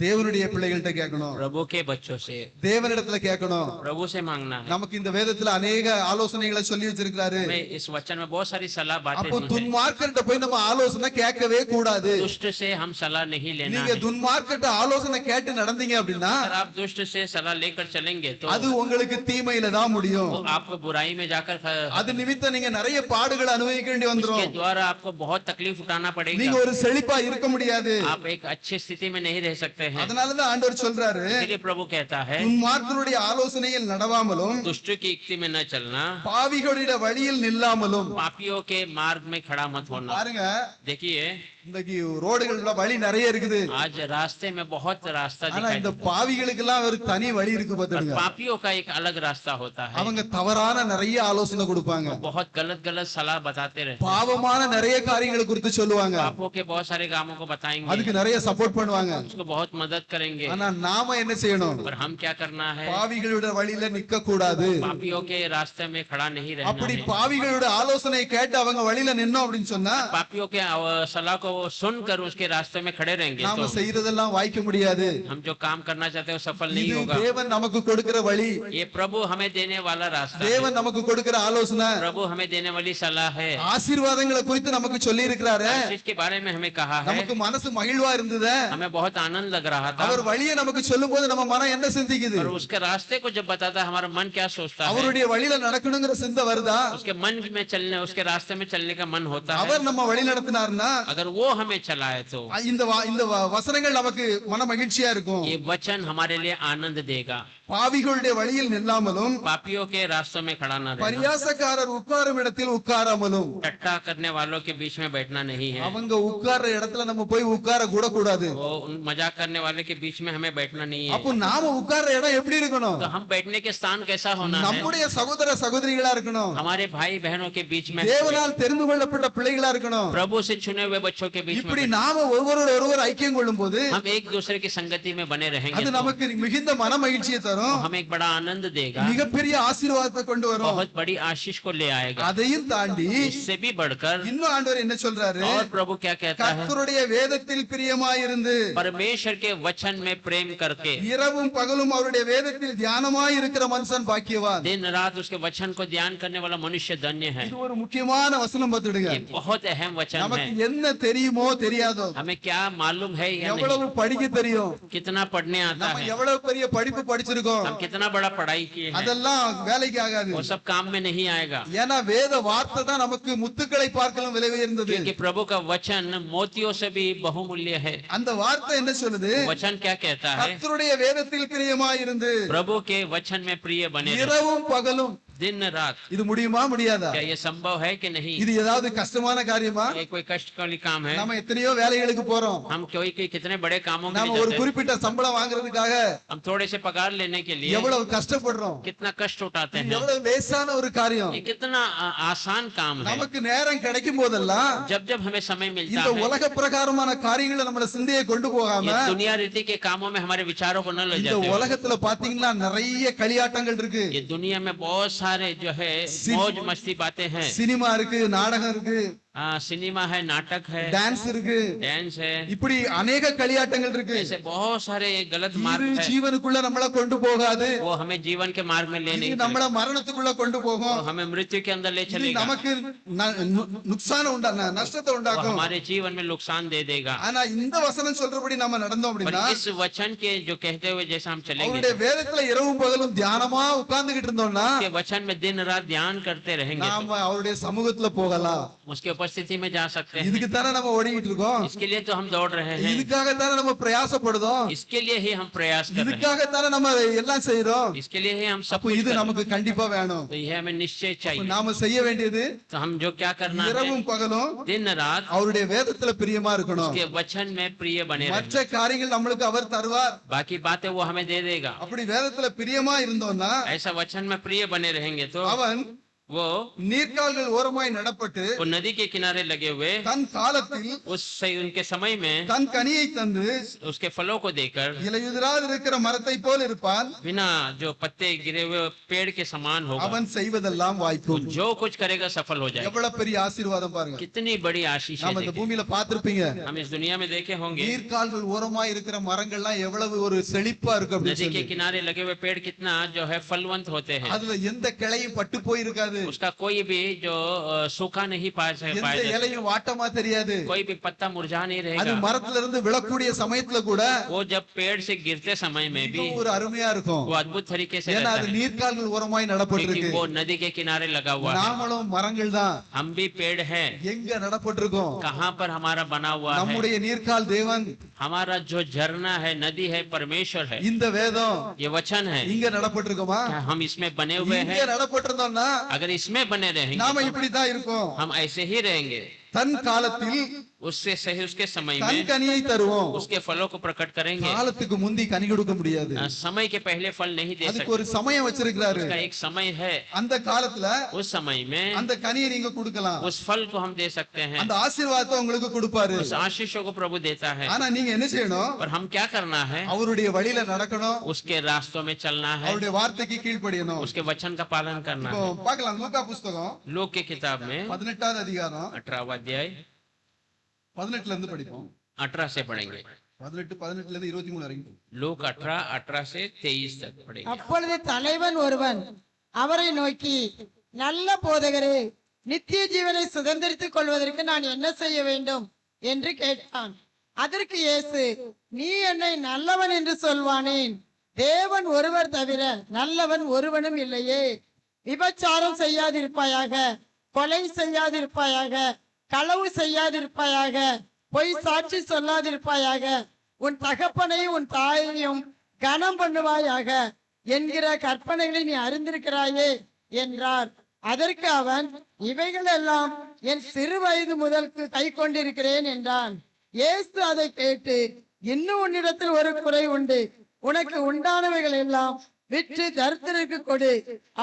தேவனுடைய பிள்ளைகள்கிட்ட கேட்கணும், प्रभु के बच्चों से, தேவனிடத்துல கேட்கணும். प्रभु से मांगना है। நமக்கு இந்த வேதத்துல அநேக ஆலோசனைகளை சொல்லி வச்சிருக்கிறாரு. हमें इस वचन में बहुत सारी सलाह बातें அப்போ दी हैं। துன்மார்க்கர்கிட்ட போய் நம்ம ஆலோசனை கேட்கவே கூடாது. दुष्ट से हम सलाह नहीं लेना நீங்க है। துன்மார்க்கர்கிட்ட ஆலோசனை கேட்டு நடந்தீங்க அப்படின்னா अगर आप दुष्ट से सलाह लेकर चलेंगे तो அது உங்களுக்கு தீமையில தான் முடியும். वो आपको बुराई में जाकर அது நிமித்தம் நீங்க நிறைய பாடுகளை அனுபவிக்க வேண்டி उसके வந்துரும். द्वारा आपको बहुत तकलीफ उठाना நீங்க पड़ेगा। ஒரு செழிப்பா இருக்க முடியாது. आप एक अच्छी स्थिति में नहीं रह सकते हैं। அதனாலதான் ஆண்டவர் சொல்றாரு, इसलिए प्रभु कहता है துன்மார்க்கருடைய ஆலோசனையில் நடவாமலும் दुष्ट की युक्ति में न चलना, பாவிகளுடைய வழியில் நில்லாமலும். पापियों के मार्ग में खड़ा मत होना। பாருங்க, देखिए இன்னைக்கு ரோடுகள்ல வழி நிறைய இருக்குது. आज रास्ते में बहुत रास्ता ஆனா दिखाई இந்த देता பாவிகளுக்கு எல்லாம் ஒரு தனி வழி இருக்கு है, पर பாத்துடுங்க. पापियों का एक अलग रास्ता होता है। அவங்க தவறான நிறைய ஆலோசனை கொடுப்பாங்க. बहुत गलत गलत सलाह बताते रहते हैं। பாவமான நிறைய காரியங்களை குறித்து சொல்லுவாங்க. पापों के बहुत सारे कामों को बताएंगे, அதுக்கு நிறைய சப்போர்ட் பண்ணுவாங்க. उसको बहुत मदद करेंगे। ஆனா நாம என்ன செய்யணும்? पर हम क्या करना है? பாவிகளுடைய வழியில நிக்க கூடாது. पापियों के रास्ते में खड़ा नहीं रहना அப்படி है। பாவிகளுடைய ஆலோசனை கேட்டு அவங்க வழியில நின்னோம் அப்படின்னு சொன்னா पापियों के सलाह को सुनकर उसके रास्ते में खड़े रहेंगे நாம तो செய்யறதெல்லாம் வாய்க்க முடியாது. हम जो काम करना चाहते हैं वो सफल नहीं இது होगा। தேவன் நமக்கு கொடுக்கிற வழி, ये प्रभु हमें देने वाला रास्ता है। தேவன் நமக்கு கொடுக்கிற ஆலோசனை, प्रभु हमें देने वाली सलाह है। ஆசீர்வாதங்களை குறித்து நமக்கு சொல்லி இருக்கிறாரு. आशीष के बारे में हमें कहा है। நமக்கு மனசு மகிழ்வா இருந்தது. हमें बहुत आनंद लग रहा था। அவர் வழியை நமக்கு சொல்லும் போது நம்ம மனம் என்ன சிந்திக்குது? और उसके रास्ते को जब बताता है हमारा मन क्या सोचता है? அவருடைய வழியில நடக்கணுங்கிற சிந்தை வருதா? उसके मन में चलने, उसके रास्ते में चलने का मन होता है। அவர் நம்ம வழி நடத்தினார்னா अगर वो हमें चलाए तो இந்த வசனங்கள் நமக்கு மன மகிழ்ச்சியா இருக்கும். ये वचन हमारे लिए आनंद देगा। பாவிகளுடைய வழியில் நில்லாமலும் पापियों के रास्तों में खड़ा न रहना, பரியாசக்காரர் உட்காரும் இடத்தில் உட்காராமலும். टट्टा करने वालों के बीच में बैठना नहीं है। அவங்க உட்கார்ற இடத்துல நம்ம போய் உட்கார கூட கூடாது. वो उन मजाक करने वाले के बीच में हमें बैठना नहीं है। அப்போ நாம உட்கார்ற இடம் எப்படி இருக்கணும்? तो हम बैठने के स्थान कैसा होना है? நம்முடைய சகோதர சகோதரிகளா இருக்கணும். हमारे भाई बहनों के बीच में, தேவனால் தெரிந்து கொள்ளப்பட்ட பிள்ளைகளா இருக்கணும். प्रभु से चुने हुए बच्चों के बीच இப்படி में நாம ஒருவர் ஐக்கியம் கொள்ளும் போது हम एक दूसरे की संगति में बने रहेंगे அது तो நமக்கு மிகுந்த மன மகிழ்ச்சியை தரும். हमें एक बड़ा आनंद देगा, மிகப்பெரிய ஆசீர்வாதத்தை கொண்டு வரும். बहुत बड़ी आशीष को ले आएगा। அதையும் தாண்டி इससे भी बढ़कर இன்னும் ஆண்டவர் என்ன சொல்றாரு? और प्रभु क्या कहता है? கர்த்தருடைய வேதத்தில் பிரியமாயிருந்து परमेश्वर के वचन में प्रेम करके இரவும் பகலும் அவருடைய வேதத்தில் தியானமாய் இருக்கிற மனுஷன் பாக்கியவான். दिन रात उसके वचन को ध्यान करने वाला मनुष्य धन्य है। இது ஒரு முக்கியமான வசனம் பார்த்துடுங்க. ये बहुत अहम वचन நமக்கு है। என்ன தெரியுமோ தெரியாதோ, हमें क्या मालूम है या எவ்வளவு नहीं, படிக்க தெரியும், कितना पढ़ने आता நம்ம है, எவ்வளவு பெரிய படிப்பு படிச்சிருக்கோம், हम कितना बड़ा पढ़ाई किए हैं, அதெல்லாம் வேலைக்கு ஆகாது. वो सब काम में नहीं आएगा। ஏன்னா வேத வார்த்தை தான் நமக்கு முத்துக்களை பார்க்கலாம் விலை உயர்ந்தது. क्योंकि प्रभु का वचन मोतियों से भी बहुमूल्य है। அந்த வார்த்தை என்ன சொல்லுது? वचन क्या कहता है? கர்த்தருடைய வேதத்தில் பிரியமாயிருந்து प्रभु के वचन में प्रिय बने रहो, இரவும் பகலும். दिन रात। இது முடியுமா முடியாதா? क्या ये संभव है कि नहीं? இது ஏதாவது கஷ்டமான காரியமா? ये कोई कष्ट वाली काम है? நம்ம எத்தனையோ வேலைகளுக்கு போறோம். हम कोई कितने बड़े कामों के நாம लिए ஒரு जाते हैं। குறிப்பிட்ட சம்பளம் வாங்குறதுக்காக हम थोड़े से पगार लेने के लिए எவ்வளவு கஷ்டப்படுறோம். कितना कष्ट उठाते இது हैं। எவ்வளவு லேசான ஒரு காரியம். ये कितना आसान काम है। நமக்கு நேரம் கிடைக்கும் போதெல்லாம் जब जब हमें समय मिलता இந்த है, உலக பிரகாரமான காரியங்களை நம்மள சிந்தையை கொண்டு போகாம ये दुनिया रीति के कामों में हमारे विचारों को न ले இந்த जाते हो। உலகத்துல பாத்தீங்கன்னா நிறைய களியாட்டங்கள் இருக்கு. ये दुनिया में बहुत सारे जो है मौज मस्ती बातें हैं। சினிமா இருக்கு, நாடகம் இருக்கு, सिनेमा है, नाटक है, டான்ஸ் இருக்கு, डांस है, இப்படி अनेक களியாட்டங்கள் இருக்கு. ऐसे बहुत सारे गलत இது मार्ग है। ஜீவனுக்குள்ள நம்மள கொண்டு போகாது. वो हमें जीवन के मार्ग में ले இது नहीं நம்மள மரணத்துக்குள்ள கொண்டு वो போகும். हमें मृत्यु के अंदर ले இது चलेगा, நமக்கு நுக்சான நஷ்டத்தை वो உண்டாக்கும். हमारे जीवन में नुकसान दे देगा। ஆனா இந்த வசனம் சொல்றபடி நம்ம நடந்தோம் पर அப்படின்னா इस वचन के जो कहते हुए जैसा हम चलेंगे, அவருடைய வேதத்துல இரவும் பகலும் தியானமா உட்கார்ந்துகிட்டு இருந்தோம்னா के वचन में दिन रात ध्यान करते रहेंगे நாம तो அவருடைய சமூகத்துல போகலாம். उसके उपस्थिति में जा सकते हैं। இதுக்கு தானே நம்ம ஓடிக்கிட்டு இருக்கோம். इसके लिए तो हम दौड़ रहे हैं, இதுக்காக தானே நம்ம பிரயாசப்படுதோம். इसके लिए ही हम प्रयास कर रहे இதுக்காக தானே நம்ம எல்லாம் செய்யறோம். हैं, इसके लिए ही हम सब அப்போ कुछ இது कर रहे நமக்கு கண்டிப்பா வேணும். हैं। तो यह हमें निश्चय चाहिए। நாம செய்ய வேண்டியது तो हम जो क्या करना है, இரவும் பகலும் दिन रात அவருடைய வேதத்துல பிரியமா இருக்கணும். उसके वचन में प्रिय बने रहे। மற்ற காரியங்கள் நம்மளுக்கு அவர் தருவார். बाकी बातें वो हमें दे देगा। அப்படி வேதத்துல பிரியமா இருந்தோம்னா ऐसा वचन में प्रिय बने रहेंगे तो அவன் वो நீர்க்கால்கள் ஓரமாய் நடப்பட்டு नदी के किनारे लगे हुए தன் காலத்தில் उनके समय में தன் கனியை தந்து उसके फलों को देकर இலையுதிராது இருக்கிற மரத்தை போல் இருப்பான். बिना जो पत्ते गिरे हुए पेड़ के समान होगा। அவன் செய்வதெல்லாம் வாய்க்கும். जो कुछ करेगा सफल हो जाएगा। எவ்வளவு பெரிய ஆசீர்வாதம் பாருங்க. कितनी बड़ी आशीष है। நாம இந்த பூமியில பார்த்திருப்பீங்க. हम इस दुनिया में देखे होंगे நீர்க்கால்கள் ஓரமாய் இருக்கிற மரங்கள்லாம் எவ்வளவு ஒரு செழிப்பா இருக்கு नदी அப்படின்னு के किनारे लगे हुए पेड़ कितना जो है फलवंत होते हैं। அதுல எந்த கிளையும் பட்டு போயிருக்காது. उसका कोई भी जो सूखा नहीं எந்த पाया இலையும் வாட்டமா தெரியாது. कोई भी पत्ता मुरझा नहीं அது रहेगा। மரத்துல இருந்து விழக்கூடிய சமயத்துல கூட वो जब पेड़ से गिरते समय में भी ஒரு அருமையா இருக்கும். वो अद्भुत तरीके से ஏன்னா रहता அது है। நீர்க்கால்கள் ஓரமாய் நடப்பட்டிருக்கு. क्योंकि वो नदी के किनारे लगा हुआ है। நாமளும் மரங்கள் தான். हम भी पेड़ है। எங்க நடப்பட்டிருக்கோம்? कहाँ पर हमारा बना हुआ है? நம்முடைய நீர்க்கால் தேவன். हमारा जो झरना है नदी है परमेश्वर है। இந்த வேதம் ये वचन है। இங்க நடப்பட்டிருக்கோமா? क्या हम इसमें बने हुए இங்க हैं? நடப்பட்டிருந்தோம்னா अगर इसमें बने रहेंगे நாம இப்படிதான் இருக்கோம். हम ऐसे ही रहेंगे। தன் காலத்தில் उससे सही उसके समय தன் में கனியை தருவோம். उसके फलों को प्रकट करेंगे। காலத்துக்கு முந்தி கனி கொடுக்க முடியாது. समय के पहले फल नहीं दे அதுக்கு सकते। ஒரு சமயம் வச்சிருக்கிறாரு. उसका एक समय है। அந்த காலத்துல उस समय में அந்த கனியை நீங்க கொடுக்கலாம். उस फल को हम दे सकते हैं। அந்த ஆசீர்வாதத்தை உங்களுக்கு கொடுப்பாரு. उस आशीषों को प्रभु देता है। ஆனா நீங்க என்ன செய்யணும்? और हम क्या करना है? அவருடைய வழியில நடக்கணும். उसके रास्तों में चलना है। அவருடைய வார்த்தைக்கு கீழ்ப்படியணும். उसके वचन का पालन करना இப்போ है। பார்க்கலாம் லூக்கா புத்தகம் लोक की किताब में 18வது அதிகாரம் 18वां अध्याय 18ல இருந்து படிப்போம். 18 से पढ़ेंगे। 18ல இருந்து 23 வரைக்கும். लोक 18 से 23 तक पढ़ेंगे। அப்பொழுது தலைவன் ஒருவன் அவரை நோக்கி, நல்ல போதகரே, நித்திய ஜீவனை சுதந்திரித்துக் கொள்வதற்கு நான் என்ன செய்ய வேண்டும் என்று கேட்டான். அதற்கு இயேசு, நீ என்னை நல்லவன் என்று சொல்வானேன்? தேவன் ஒருவர் தவிர நல்லவன் ஒருவனும் இல்லையே. விபச்சாரம் செய்யாதிருப்பாயாக, கொலை செய்யாதிருப்பாயாக, களவு செய்யாதிருப்பாயாக, பொய் சாட்சி சொல்லாதிருப்பாயாக, உன் தகப்பனையும் உன் தாயையும் கனம் பண்ணுவாயாக என்கிற கற்பனைகளை நீ அறிந்திருக்கிறாயே என்றார். அதற்கு அவன், இவைகள் எல்லாம் என் சிறு வயது முதல் கை கொண்டிருக்கிறேன் என்றான். இயேசு அதை கேட்டு, இன்னும் உன்னிடத்தில் ஒரு குறை உண்டு. உனக்கு உண்டானவைகள் எல்லாம் விற்று தரித்திரருக்கு கொடு,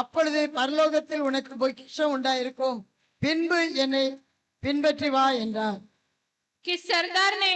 அப்பொழுது பரலோகத்தில் உனக்கு பொக்கிஷம் உண்டாயிருக்கும். பின்பு என்னை பின்பற்றி வா என்றார். किसी सरदार ने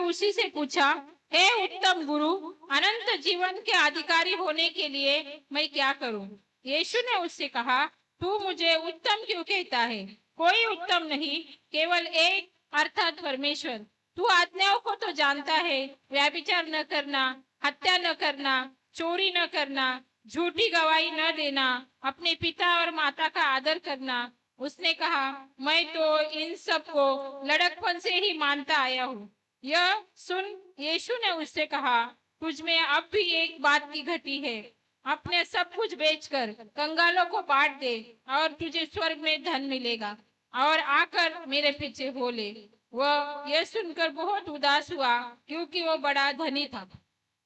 उसी से पूछा, हे उत्तम गुरु, अनंत जीवन के अधिकारी होने के लिए मैं क्या करूं? यीशु ने उससे कहा, तू मुझे उत्तम क्यों कहता है? कोई उत्तम नहीं, केवल एक, अर्थात परमेश्वर। तू आज्ञाओं को तो जानता है, व्यभिचार न करना, हत्या न करना, चोरी न करना, झूठी गवाही न देना, अपने पिता और माता का आदर करना। उसने कहा, मैं तो इन सब को लड़कपन से ही मानता आया हूँ। यह सुन यीशु ने उससे कहा, तुझ में अब भी एक बात की घटी है। अपने सब कुछ बेचकर कंगालों को बांट दे और तुझे स्वर्ग में धन मिलेगा, और आकर मेरे पीछे हो ले। वह यह सुनकर बहुत उदास हुआ, क्योंकि वो बड़ा धनी था।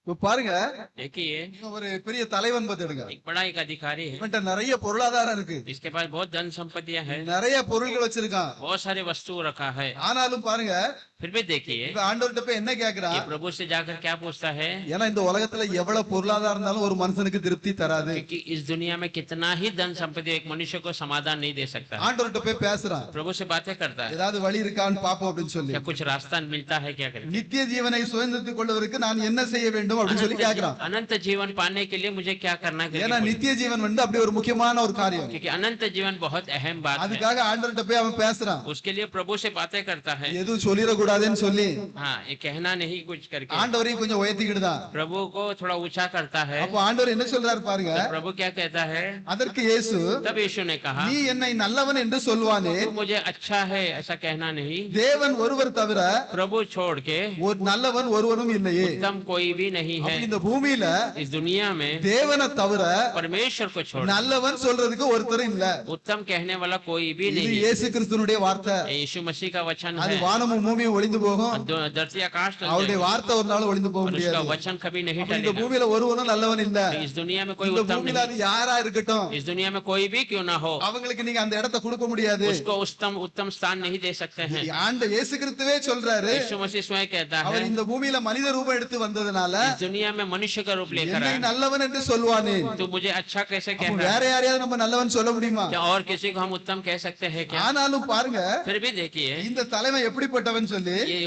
இப்போ பாருங்க, देखिए ஒரு பெரிய தலைவன் பார்த்துடுங்க. एक बड़ा एक अधिकारी है। இவன்ட்ட நிறைய பொருளாதாரம் இருக்கு. इसके पास बहुत धन संपत्तियां हैं। நிறைய பொருள்கள் வச்சிருக்கான். बहुत सारे वस्तु रखा है। ஆனாலும் பாருங்க, फिर भी देखिए இப்ப ஆண்டவர்கிட்ட போய் என்ன ये கேக்குறான்? प्रभु से जाकर क्या पूछता है? ஏன்னா இந்த உலகத்துல எவ்வளவு பொருளாதாரம் இருந்தாலும் ஒரு மனுஷனுக்கு திருப்தி தராது. क्योंकि इस दुनिया में कितना ही धन संपत्ति एक मनुष्य को समाधान नहीं दे सकता। ஆண்டவர்கிட்ட போய் பேசுறான். प्रभु से बातें करता है, ஏதாவது வழி இருக்கான்னு பாப்போம் அப்படின்னு சொல்லி. क्या कुछ रास्ता मिलता है? क्या करें? நித்திய ஜீவனை சுதந்திரத்துக் கொள்வதற்கு நான் என்ன செய்ய வேண்டும் அப்படின்னு சொல்லி கேக்குறான். अनंत जीवन पाने के लिए मुझे क्या करना है? ஏன்னா நித்திய ஜீவன் அப்படி ஒரு முக்கியமான ஒரு காரியம். क्योंकि अनंत जीवन बहुत अहम बात है। அதுக்காக ஆண்டவர்கிட்ட போய் அவன் பேசுறான். उसके लिए प्रभु से बातें करता है। எதுவும் சொல்லிடக்கூடாதுன்னு சொல்லி हाँ, ये कहना नहीं कुछ करके ஆண்டவரையும் கொஞ்சம் உயர்த்திக்கிட்டுதான். प्रभु को थोड़ा ऊंचा करता है। அப்போ ஆண்டவர் என்ன சொல்றாரு பாருங்க. तो प्रभु क्या कहता है? அதற்கு இயேசு, तब यीशु ने कहा, நீ என்னை நல்லவன் என்று சொல்வானே, तू मुझे अच्छा है ऐसा कहना नहीं। தேவன் ஒருவர் தவிர प्रभु छोड़ के ஒரு நல்லவன் ஒருவனும் இல்லையே. उत्तम कोई भी नहीं है। அப்ப இந்த பூமியில इस दुनिया में தேவனை தவிர परमेश्वर को छोड़ நல்லவன் சொல்றதுக்கு ஒருத்தர் இல்ல. उत्तम कहने वाला कोई भी இது नहीं। இயேசு கிறிஸ்துனுடைய வார்த்தை. ये यीशु मसीह का वचन அது है। வானமும் பூமியும் ஒளிந்து போகும். धरती आकाश टल அவருடைய जाएगा, வார்த்தை ஒரு நாள் ஒளிந்து போக और उसका முடியாது. वचन कभी नहीं அப்ப இந்த टलेगा। பூமியில ஒருவனும் நல்லவன் இல்ல. इस दुनिया में कोई இந்த उत्तम பூமியில அது नहीं। யாரா இருக்கட்டும், इस दुनिया में कोई भी क्यों ना हो, அவங்களுக்கு நீங்க அந்த இடத்தை கொடுக்க முடியாது. उसको उत्तम स्थान नहीं दे सकते हैं। ஆண்ட இயேசு கிறிஸ்துவே சொல்றாரு, यीशु मसीह स्वयं कहता அவர் है, இந்த பூமியில மனித ரூபம் எடுத்து வந்ததுனால इस दुनिया में मनुष्य का रूप लेकर என்னை आया, நல்லவன் என்று சொல்வானே. तो मुझे अच्छा कैसे அப்ப कह रहा வேற है? யாரையாவது நம்ம நல்லவன் சொல்ல முடியுமா? क्या और किसी को हम उत्तम कह सकते हैं क्या? ஆனாலும் பாருங்க, फिर भी देखिए இந்த தலைமை எப்படிப்பட்டவன் சொல்லி ये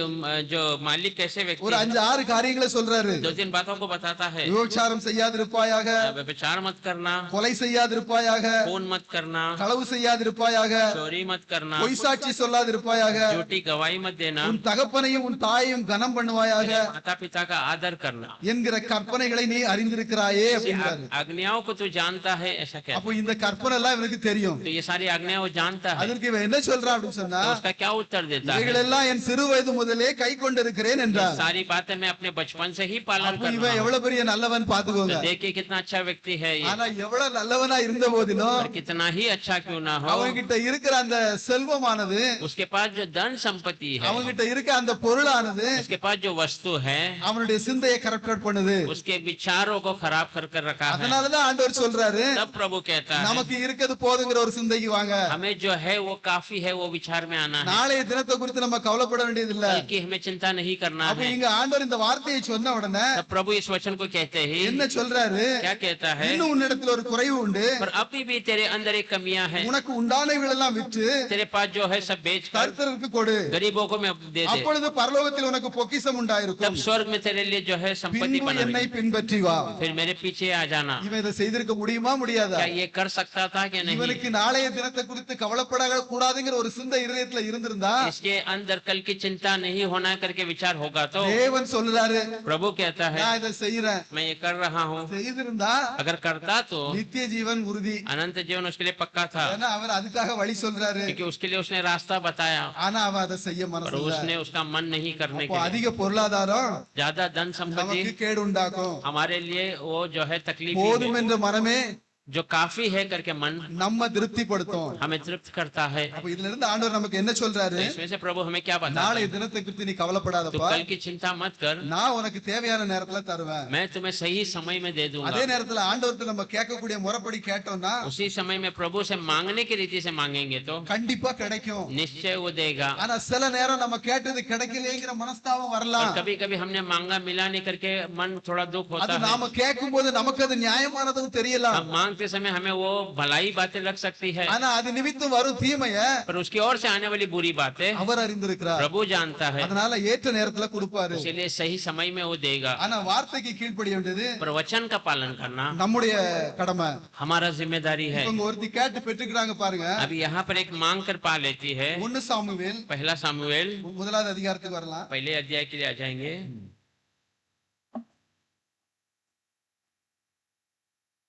जो मालिक कैसे व्यक्ति ஒரு है, 5-6 காரியங்களை சொல்றாரு. 2-3 बातों को बताता है। விபச்சாரம் செய்யாதிருப்பாயாக, व्यभिचार मत करना, கொலை செய்யாதிருப்பாயாக, खून मत करना, களவு செய்யாதிருப்பாயாக, चोरी मत करना, பொய் சாட்சி சொல்லாதிருப்பாயாக, झूठी गवाही मत देना, உன் தகப்பனையும் உன் தாயையும் கனம் பண்ணுவாயாக माता पिता का आदर करना, என்கிற கற்பனைகளை நீ அறிந்திருக்கிறாயே அப்படின்றாரு. आज्ञाओं को तू जानता है, ऐसा कहता அப்போ இந்த கற்பனை எல்லாம் இவனுக்கு தெரியும். है। तो ये सारी आज्ञाएं वो जानता है, அதற்கு இவன் என்ன சொல்றான் அப்படின்னு சொன்னா, तो उसका क्या उत्तर देता है? இவைகளெல்லாம் என் சிறு வயது முதலே கை கொண்டிருக்கிறேன் என்றார். सारी बातें मैं अपने बचपन से ही पालन அப்போ कर இவன் रहा हूं। எவ்வளவு பெரிய நல்லவன் பாத்துக்கோங்க. तो देखिए कितना अच्छा व्यक्ति है ये, ஆனா எவ்வளவு நல்லவனா இருந்த போதிலும் और कितना ही अच्छा क्यों ना हो, அவன்கிட்ட இருக்கிற அந்த செல்வமானது, उसके पास जो धन संपत्ति है, அவன்கிட்ட இருக்க அந்த பொருளானது उसके पास जो वस्तु है, அவனுடைய சிந்தையை கரப்ட் பண்ணுது. उसके विचारों को खराब कर रखा है। அதனாலதான் ஆண்டவர் சொல்றாரு, तब प्रभु कहता है நமக்கு இருக்கிறது போதுங்கிற ஒரு சிந்தைக்கு வாங்க. हमें जो है वो काफी है, वो विचार में आना है, நாளைய தினத்தை குறித்து நம்ம கவலைப்பட வேண்டியது இல்ல. बल्कि हमें चिंता नहीं करना அப்ப है। இங்க ஆண்டவர் இந்த வார்த்தையை சொன்ன உடனே तब प्रभु इस वचन को कहते ही என்ன சொல்றாரு? क्या कहता है? இன்னும் உன்னிடத்துல ஒரு குறைவு உண்டு. पर अभी भी तेरे अंदर एक कमियां है, உனக்கு உண்டானவைகள் எல்லாம் விற்று तेरे पास जो है सब बेच कर கர்த்தருக்கு கொடு. गरीबों को मैं दे दे, அப்பொழுது பரலோகத்தில் உனக்கு பொக்கிஷம் तब உண்டாயிருக்கும். स्वर्ग में तेरे लिए जो है संपत्ति பின்பு बना என்னை பின்பற்றி வா. फिर मेरे पीछे आ जाना। இவன் இதை செய்திருக்க முடியுமா முடியாதா? क्या ये कर सकता था कि नहीं? இவனுக்கு நாளைய தினத்தை குறித்து கவலைப்பட கூடாதுங்கிற ஒரு சிந்தை இருதயத்துல இருந்திருந்தா, इसके अंदर कल की चिंता नहीं होना करके विचार होगा तो தேவன் சொல்றாரு, प्रभु कहता है நான் இதை செய்யறேன். मैं ये कर रहा हूँ। செய்திருந்தா अगर करता तो நித்திய ஜீவன் உறுதி. अनंत जीवन उसके लिए पक्का था, ஏன்னா அவர் அதுக்காக வழி சொல்றாரு. क्योंकि उसके लिए उसने रास्ता बताया, ஆனா அவன் அதை செய்ய पर மனசு இல்ல. उसने उसका मन नहीं करने அப்போ के लिए। அதிக பொருளாதாரம் ज्यादा धन संपत्ति நமக்கு கேடு உண்டாக்கும். हमारे लिए वो जो है तकलीफ ही போதும் है। என்ற மனமே जो काफी है करके मन நம்ம திருப்திப்படுத்தும். हमें तृप्त करता है। அப்ப இதுல இருந்து ஆண்டவர் நமக்கு என்ன சொல்றாரு? तो इसमें से प्रभु हमें क्या बताता நாளைய है? தினத்தை குறித்து நீ तो கவலைப்படாதப்பா, कल की चिंता मत कर, நான் உனக்கு தேவையான நேரத்துல தருவேன். मैं तुम्हें सही समय में दे அதே दूंगा। நேரத்துல ஆண்டவர்கிட்ட நம்ம கேட்கக்கூடிய முறைப்படி கேட்டோம்னா उसी समय में प्रभु से मांगने की रीति से मांगेंगे तो கண்டிப்பா கிடைக்கும். निश्चय वो देगा। ஆனா சில நேரம் நம்ம கேட்டது கிடைக்கலைங்கிற மனஸ்தாபம் और வரலாம். कभी कभी हमने मांगा मिला नहीं करके मन थोड़ा दुख அது होता है। நாம கேட்கும் போது நமக்கு அது நியாயமானதும் தெரியலாம். अब मांगते समय हमें वो भलाई बातें लग सकती है, ஆனா அது நிமித்தம் வரும் தீமைய पर उसकी ओर से आने वाली बुरी बातें அவர் அறிந்திருக்கிறார். प्रभु जानता है, அதனால ஏற்ற நேரத்துல கொடுப்பாரு. इसलिए सही समय में वो देगा। ஆனா வார்த்தைக்கு கீழ்ப்படிய வேண்டியது पर वचन का पालन करना நம்முடைய கடமை. हमारा जिम्मेदारी है। இவங்க ஒருத்தி கேட்டு பெற்றுக்கிறாங்க பாருங்க. अब यहाँ पर एक मांग कर पा लेती है। 1 சாமுவேல் पहला सामुएल 1வது அதிகாரத்துக்கு வரலாம். पहले अध्याय के लिए आ जाएंगे।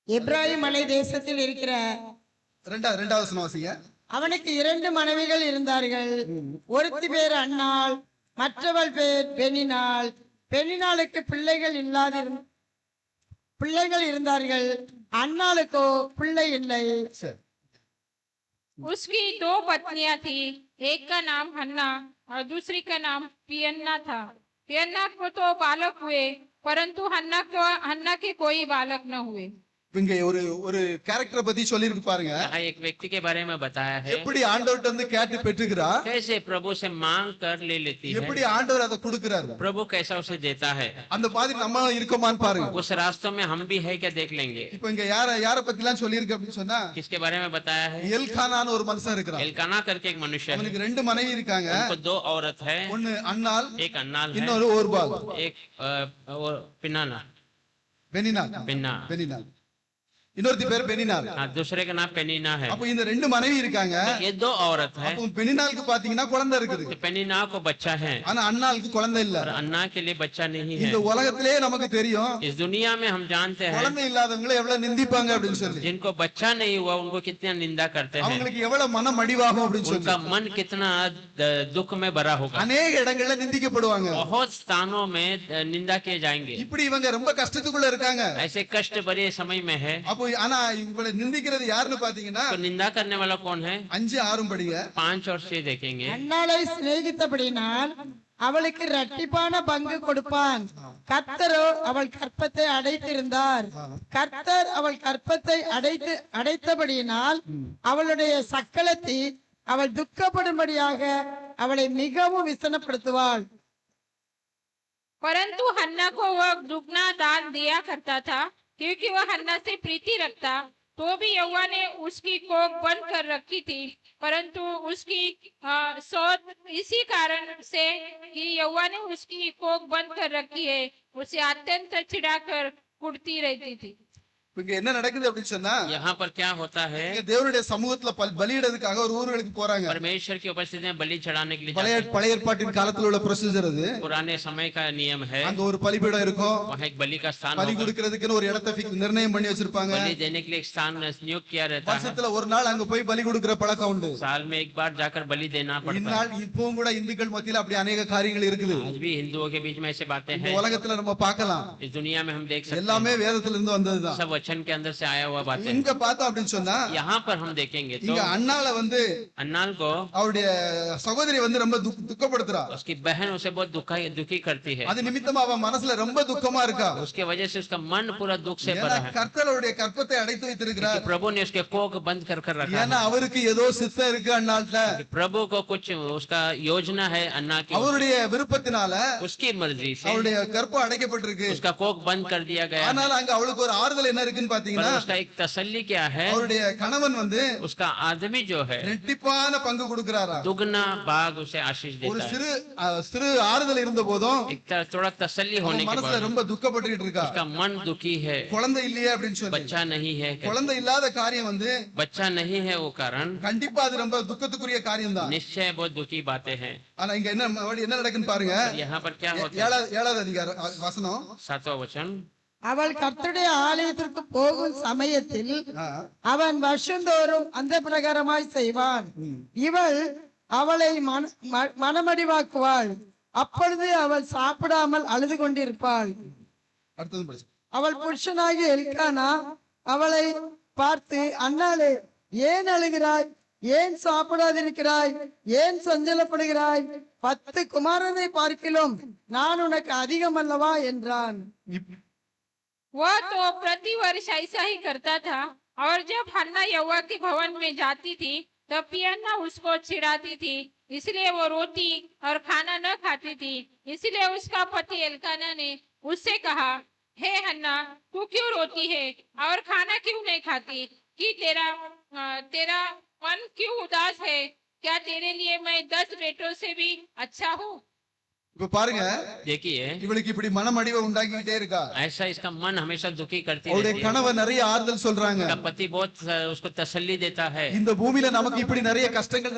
எப்ராயிம் மலை தேசத்தில் இருக்கிற 2வது வசனம் வாசிங்க. அவனுக்கு 2 மனைவிகள் இருந்தார்கள். ஒருத்தி பேர் அன்னாள், மற்றவள் பேர் பெனினாள். பெனினாளுக்கு பிள்ளைகள் இருந்தார்கள். அன்னாளுக்கோ பிள்ளை இல்லை. சரி. उसकी 2 पत्नियां थी, एक का नाम हन्ना और दूसरी का नाम पियन्ना था। पियन्ना को तो बालक हुए, परंतु हन्ना के कोई बालक न हुए। இங்க ஒரு கேரக்டரை பத்தி சொல்லிருக்கு பாருங்க. यहाँ एक व्यक्ति के बारे में बताया है, எப்படி ஆண்டவர்ட்ட வந்து கேட்டு பெற்றுக்கிறா, कैसे प्रभु से मांग कर ले लेती है, எப்படி ஆண்டவர் அதை கொடுக்கிறாரு. प्रभु कैसा उसे देता है। அந்த மாதிரி நம்ம இருக்கோமான்னு பாருங்க. उस रास्तों में हम भी है क्या देख लेंगे। இப்போ இங்க யார பத்தி எல்லாம் சொல்லிருக்கு அப்படின்னு சொன்னா, किसके बारे में बताया है? எல்கானான்னு ஒரு மனுஷன் இருக்கிறான். एलकाना करके एक मनुष्य है, அவனுக்கு 2 மனைவி இருக்காங்க. उनको 2 औरत है, ஒன்னு அன்னாள், एक अन्नाल है, இன்னொரு ஓர்பால். एक पिनाना பெனினாள். पिन्ना, இன்னொருத்தி பேர் பெனினாள். दूसरे का नाम पेनीना है। அப்போ இந்த 2 மனைவி இருக்காங்க. ये 2 औरत है। அப்போ பெனினாளுக்கு பாத்தீங்கன்னா குழந்தை இருக்குது. तो पेनीना को बच्चा है, ஆனா அன்னாளுக்கு குழந்தை இல்ல. और अन्ना के लिए बच्चा नहीं है। இந்த உலகத்திலே நமக்கு தெரியும் इस दुनिया में हम जानते हैं குழந்தை இல்லாதவங்களை எவ்வளவு நிந்திப்பாங்க அப்படின்னு சொல்லி. जिनको बच्चा नहीं हुआ उनको कितना निंदा करते हैं, அவங்களுக்கு எவ்வளவு மனம் அடிவாகும் அப்படின்னு சொல்லி. उनका मन कितना दुख में भरा होगा। அநேக இடங்கள்ல நிந்திக்கப்படுவாங்க. बहुत स्थानों में निंदा किए जाएंगे। இப்படி இவங்க ரொம்ப கஷ்டத்துக்குள்ள இருக்காங்க. ऐसे कष्ट भरे समय में है। அப்போ ஆனா இவங்களை நிந்திக்கிறது யாருன்னு பாத்தீங்கன்னா, तो निंदा करने वाला कौन है? 5-6 படிங்க. 5 और 6 देखेंगे। அன்னாளை சிநேகித்தபடினால் அவளுக்கு இரட்டிப்பான பங்கு கொடுப்பான். கர்த்தரோ அவள் கற்பத்தை அடைத்திருந்தார். கர்த்தர் அவள் கற்பத்தை அடைத்தபடியினால் அவளுடைய சக்களத்தி அவள் துக்கப்படும்படியாக அவளை மிகவும் விசனப்படுத்துவாள். परंतु हन्ना को वह दुगना दान दिया करता था, क्योंकि वह हन्ना से प्रीति रखता। तो भी यहोवा ने उसकी कोख बंद कर रखी थी, परंतु उसकी सोच इसी कारण से कि यहोवा ने उसकी कोख बंद कर रखी है, उसे अत्यंत चिढ़ाकर कुटती रहती थी। இங்க என்ன நடக்குது அப்படின்னு சொன்னா, यहाँ पर क्या होता है, இங்க தேவனுடைய சமூகத்துல பலியிடறதுக்காக ஒரு ஊர்களுக்கு போறாங்க. परमेश्वर की उपस्थिति में बलि चढ़ाने के लिए பழைய जाते हैं। பழைய ஏற்பாட்டின் காலத்துல உள்ள ப்ரொசீஜர் அது. पुराने समय का नियम है, அங்க ஒரு பலிபீடம் இருக்கும். वहाँ एक बलि का स्थान பலி होगा। கொடுக்கிறதுக்குன்னு ஒரு இடத்தை நிர்ணயம் பண்ணி வச்சிருப்பாங்க. बलि देने के लिए एक स्थान नियुक्त किया रहता है। வருஷத்துல ஒரு நாள் அங்க போய் பலி கொடுக்கிற பழக்கம் உண்டு. साल में एक बार जाकर बलि देना पड़ता है। இந்நாள் இப்பவும் கூட இந்துக்கள் மத்தியில அப்படி अनेक காரியங்கள் இருக்குது. आज भी हिंदुओं के बीच में ऐसे बातें இந்த हैं, உலகத்துல நம்ம பார்க்கலாம். इस दुनिया में हम देख सकते எல்லாமே हैं, வேதத்துல இருந்து வந்ததுதான். सब वचन के अंदर से आया हुआ बातें। இங்க பார்த்தோம் அப்படின்னு சொன்னா, यहाँ पर हम देखेंगे तो இங்க அண்ணால வந்து अन्नाल को அவருடைய சகோதரி வந்து ரொம்ப துக்கப்படுத்துறா. उसकी बहन उसे बहुत दुखी करती है। அது நிமித்தமா அவன் மனசுல ரொம்ப துக்கமா இருக்கா. उसके वजह से उसका मन पूरा दुख से ஏன்னா भरा है, கர்த்தருடைய கற்பத்தை அடைத்து कि வைத்திருக்கிறார். प्रभु ने उसके कोख बंद कर रखा ஏன்னா है। அவருக்கு ஏதோ சித்தம் இருக்கு அண்ணாள்கிட்ட. कि प्रभु को कुछ उसका योजना है अन्ना की, அவருடைய விருப்பத்தினால उसकी मर्जी से அவருடைய கற்பம் அடைக்கப்பட்டிருக்கு. उसका कोख बंद कर दिया गया है। ஆனால் அங்க அவளுக்கு ஒரு ஆறுதல் என்ன இருக்குன்னு पर பாத்தீங்கன்னா, उसका एक तसल्ली क्या है, அவருடைய கணவன் வந்து उसका आदमी जो है ரெட்டிப்பான பங்கு கொடுக்கிறாரா. दुगना भाग उसे आशीष ஒரு देता है। சிறு ஆறுதல் இருந்த போதும் एक थोड़ा तसल्ली होने के மனசுல बाद ரொம்ப துக்கப்பட்டுட்டு இருக்கா. उसका मन दुखी है, குழந்தை இல்லையே அப்படின்னு சொல்லி. बच्चा नहीं है। குழந்தை இல்லாத காரியம் வந்து बच्चा नहीं है वो कारण கண்டிப்பா அது ரொம்ப துக்கத்துக்குரிய காரியம் தான். निश्चय बहुत दुखी बातें हैं। ஆனா இங்க என்ன நடக்குன்னு பாருங்க. यहाँ पर क्या होता है, ஏழாவது அதிகாரம் வசனம். 7वां वचन, அவள் கர்த்தருடைய ஆலயத்திற்கு போகும் சமயத்தில் ஆ, அவன் வருஷந்தோறும் அந்த பிரகாரமாய் செய்வான். இவள் அவளை மனமடிவாக்குவாள். அப்பொழுது அவள் சாப்பிடாமல் அழுது கொண்டிருப்பாள். அடுத்தது படிச்சு. அவள் புருஷனாகிய எல்கானா அவளை பார்த்து, அண்ணாளே, ஏன் அழுகிறாய்? ஏன் சாப்பிடாதிருக்கிறாய்? ஏன் சஞ்சலப்படுகிறாய்? 10 குமாரனை பார்க்கிலும் நான் உனக்கு அதிகம் அல்லவா என்றான். वह तो प्रतिवर्ष ऐसा ही करता था, और जब हन्ना यहोवा के भवन में जाती थी तब पियन्ना उसको चिढ़ाती थी, इसलिए वो रोटी और खाना न खाती थी। इसलिए उसका पति एल्काना ने उससे कहा, हे हन्ना, तू क्यों रोती है और खाना क्यों नहीं खाती? कि तेरा मन क्यों उदास है? क्या तेरे लिए मैं 10 बेटों से भी अच्छा हूँ? இப்ப பாருங்க, देखिए இவளுக்கு இப்படி மனமடிவை உண்டாக்கிட்டே இருக்கா. ऐसा इसका मन हमेशा दुखी करती அவருடைய रहती है। கணவன் நிறைய ஆறுதல் சொல்றாங்க. उसका पति बहुत उसको तसल्ली देता है। இந்த பூமியில நமக்கு இப்படி நிறைய கஷ்டங்கள்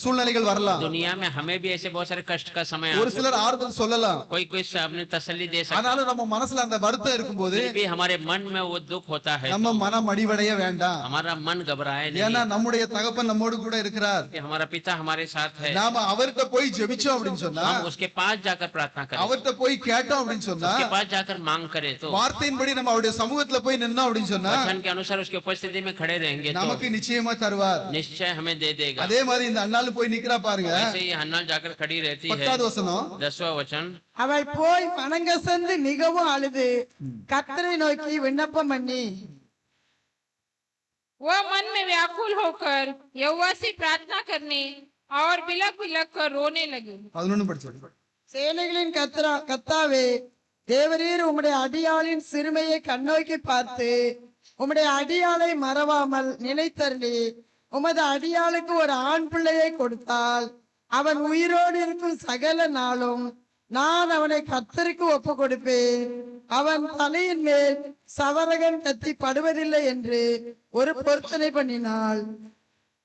சூழ்நிலைகள் வரலாம். दुनिया में हमें भी ऐसे बहुत सारे कष्ट का समय ஒரு சிலர் ஆறுதல் சொல்லலாம். कोई कोई अपने तसल्ली दे सकता ஆனாலும் நம்ம மனசுல அந்த வருத்தம் இருக்கும்போது है, फिर भी हमारे मन में वो दुख होता है, நம்ம மனம் அடிவடைய வேண்டாம். हमारा मन घबराए ஏன்னா नहीं, நம்முடைய தகப்பன் நம்மோடு கூட இருக்கிறார். कि हमारा पिता हमारे साथ है। நாம அவர்கிட்ட போய் ஜெபிச்சோம் அப்படின்னு சொன்னா, हम उसके पास जाकर प्रार्थना करें, அவர்கிட்ட போய் கேட்டோம் அப்படின்னு சொன்னா, उसके पास जाकर मांग करें, तो வார்த்தையின்படி நம்ம அவருடைய சமூகத்துல போய் நின்னோம் அப்படின்னு சொன்னா, वचन के अनुसार उसकी उपस्थिति में खड़े रहेंगे நமக்கு तो நிச்சயமா தருவார். निश्चय हमें दे देगा। அதே மாதிரி இந்த அண்ணாலும் போய் நிக்கிறா பாருங்க. ऐसे ही हन्नाल जाकर खड़ी रहती है। 10வது வசனம். 10वां वचन, அவள் போய் மனங்கசந்து மிகவும் அழுது கர்த்தரை நோக்கி விண்ணப்பம் பண்ணி, वह मन में व्याकुल होकर यहोवा से प्रार्थना करने और बिलक बिलक कर रोने लगी। 11 படிச்சு. சேனைகளின் கர்த்தாவே, தேவரீர் உம்முடைய அடியாளின் சிறுமையை கண்ணோக்கி பார்த்து உம்முடைய அடியாளை மறவாமல் நினைத்தருளி உமது அடியாளுக்கு ஒரு ஆண் பிள்ளையை கொடுத்தால் அவன் உயிரோடு இருக்கும் சகல நாளும் நான் அவனை கர்த்தருக்கு ஒப்பு கொடுப்பேன். அவன் தலையின் மேல் சவரகன் கத்தி படுவதில்லை என்று ஒரு பொருத்தனை பண்ணினாள்.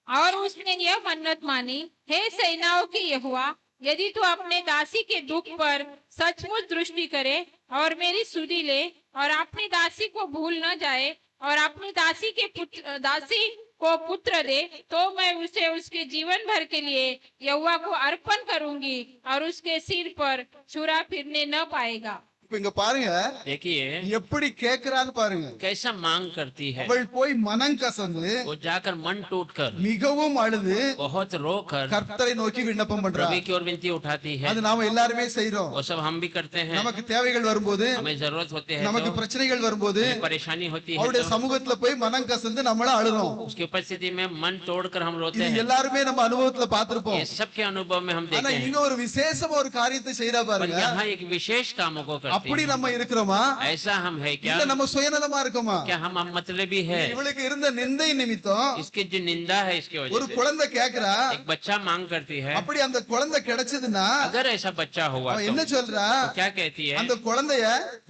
और उसने यह मन्नत मानी, हे सेनाओं की यहोवा, यदि तू अपने दासी के दुख पर सचमुच दृष्टि करे और मेरी सुधि ले और अपनी दासी को भूल न जाए और अपनी दासी को पुत्र दे, तो मैं उसे उसके जीवन भर के लिए यहोवा को अर्पण करूंगी और उसके सिर पर छुरा फिरने न पाएगा। இப்ப இங்க பாருங்க देखिए எப்படி கேக்குறான்னு பாருங்க. कैसा मांग करती है। அவள் போய் மனம் கசந்து वो जाकर मन टूट कर மிகவும் அழுது बहुत रोकर கர்த்தரை நோக்கி விண்ணப்பம் பண்றா. प्रभु की ओर विनती उठाती है। அது நாம எல்லாருமே செய்றோம். वो सब हम भी करते हैं। நமக்கு தேவைகள் வரும்போது, हमें जरूरत होती है நமக்கு तो, பிரச்சனைகள் வரும்போது हमें परेशानी होती है அவருடைய तो, சமூகத்துல போய் மனம் கசந்து நம்மள அழுறோம். उसकी उपस्थिति में मन तोड़कर हम रोते இது हैं। எல்லாருமே நம்ம அனுபவத்துல பார்த்திருப்போம். ये सबके अनुभव में हम ஆனா देखते हैं। இன்னொரு விசேஷமா ஒரு காரியத்தை செய்றா पर பாருங்க. यहाँ एक विशेष कामों को करते அப்படி हैं। நம்ம இருக்கிறோமா ऐसा हम है क्या? இல்ல நம்ம சுயநலமா இருக்கோமா? क्या हम मतलबी है? இவளுக்கு இருந்த நிந்தை நிமித்தம் इसकी जो निंदा है इसकी ஒரு वजह से குழந்தை கேக்குறா. एक बच्चा मांग करती है। அப்படி அந்த குழந்தை கிடைச்சதுன்னா अगर ऐसा बच्चा हुआ அவ என்ன तो சொல்றா? क्या कहती है? அந்த குழந்தைய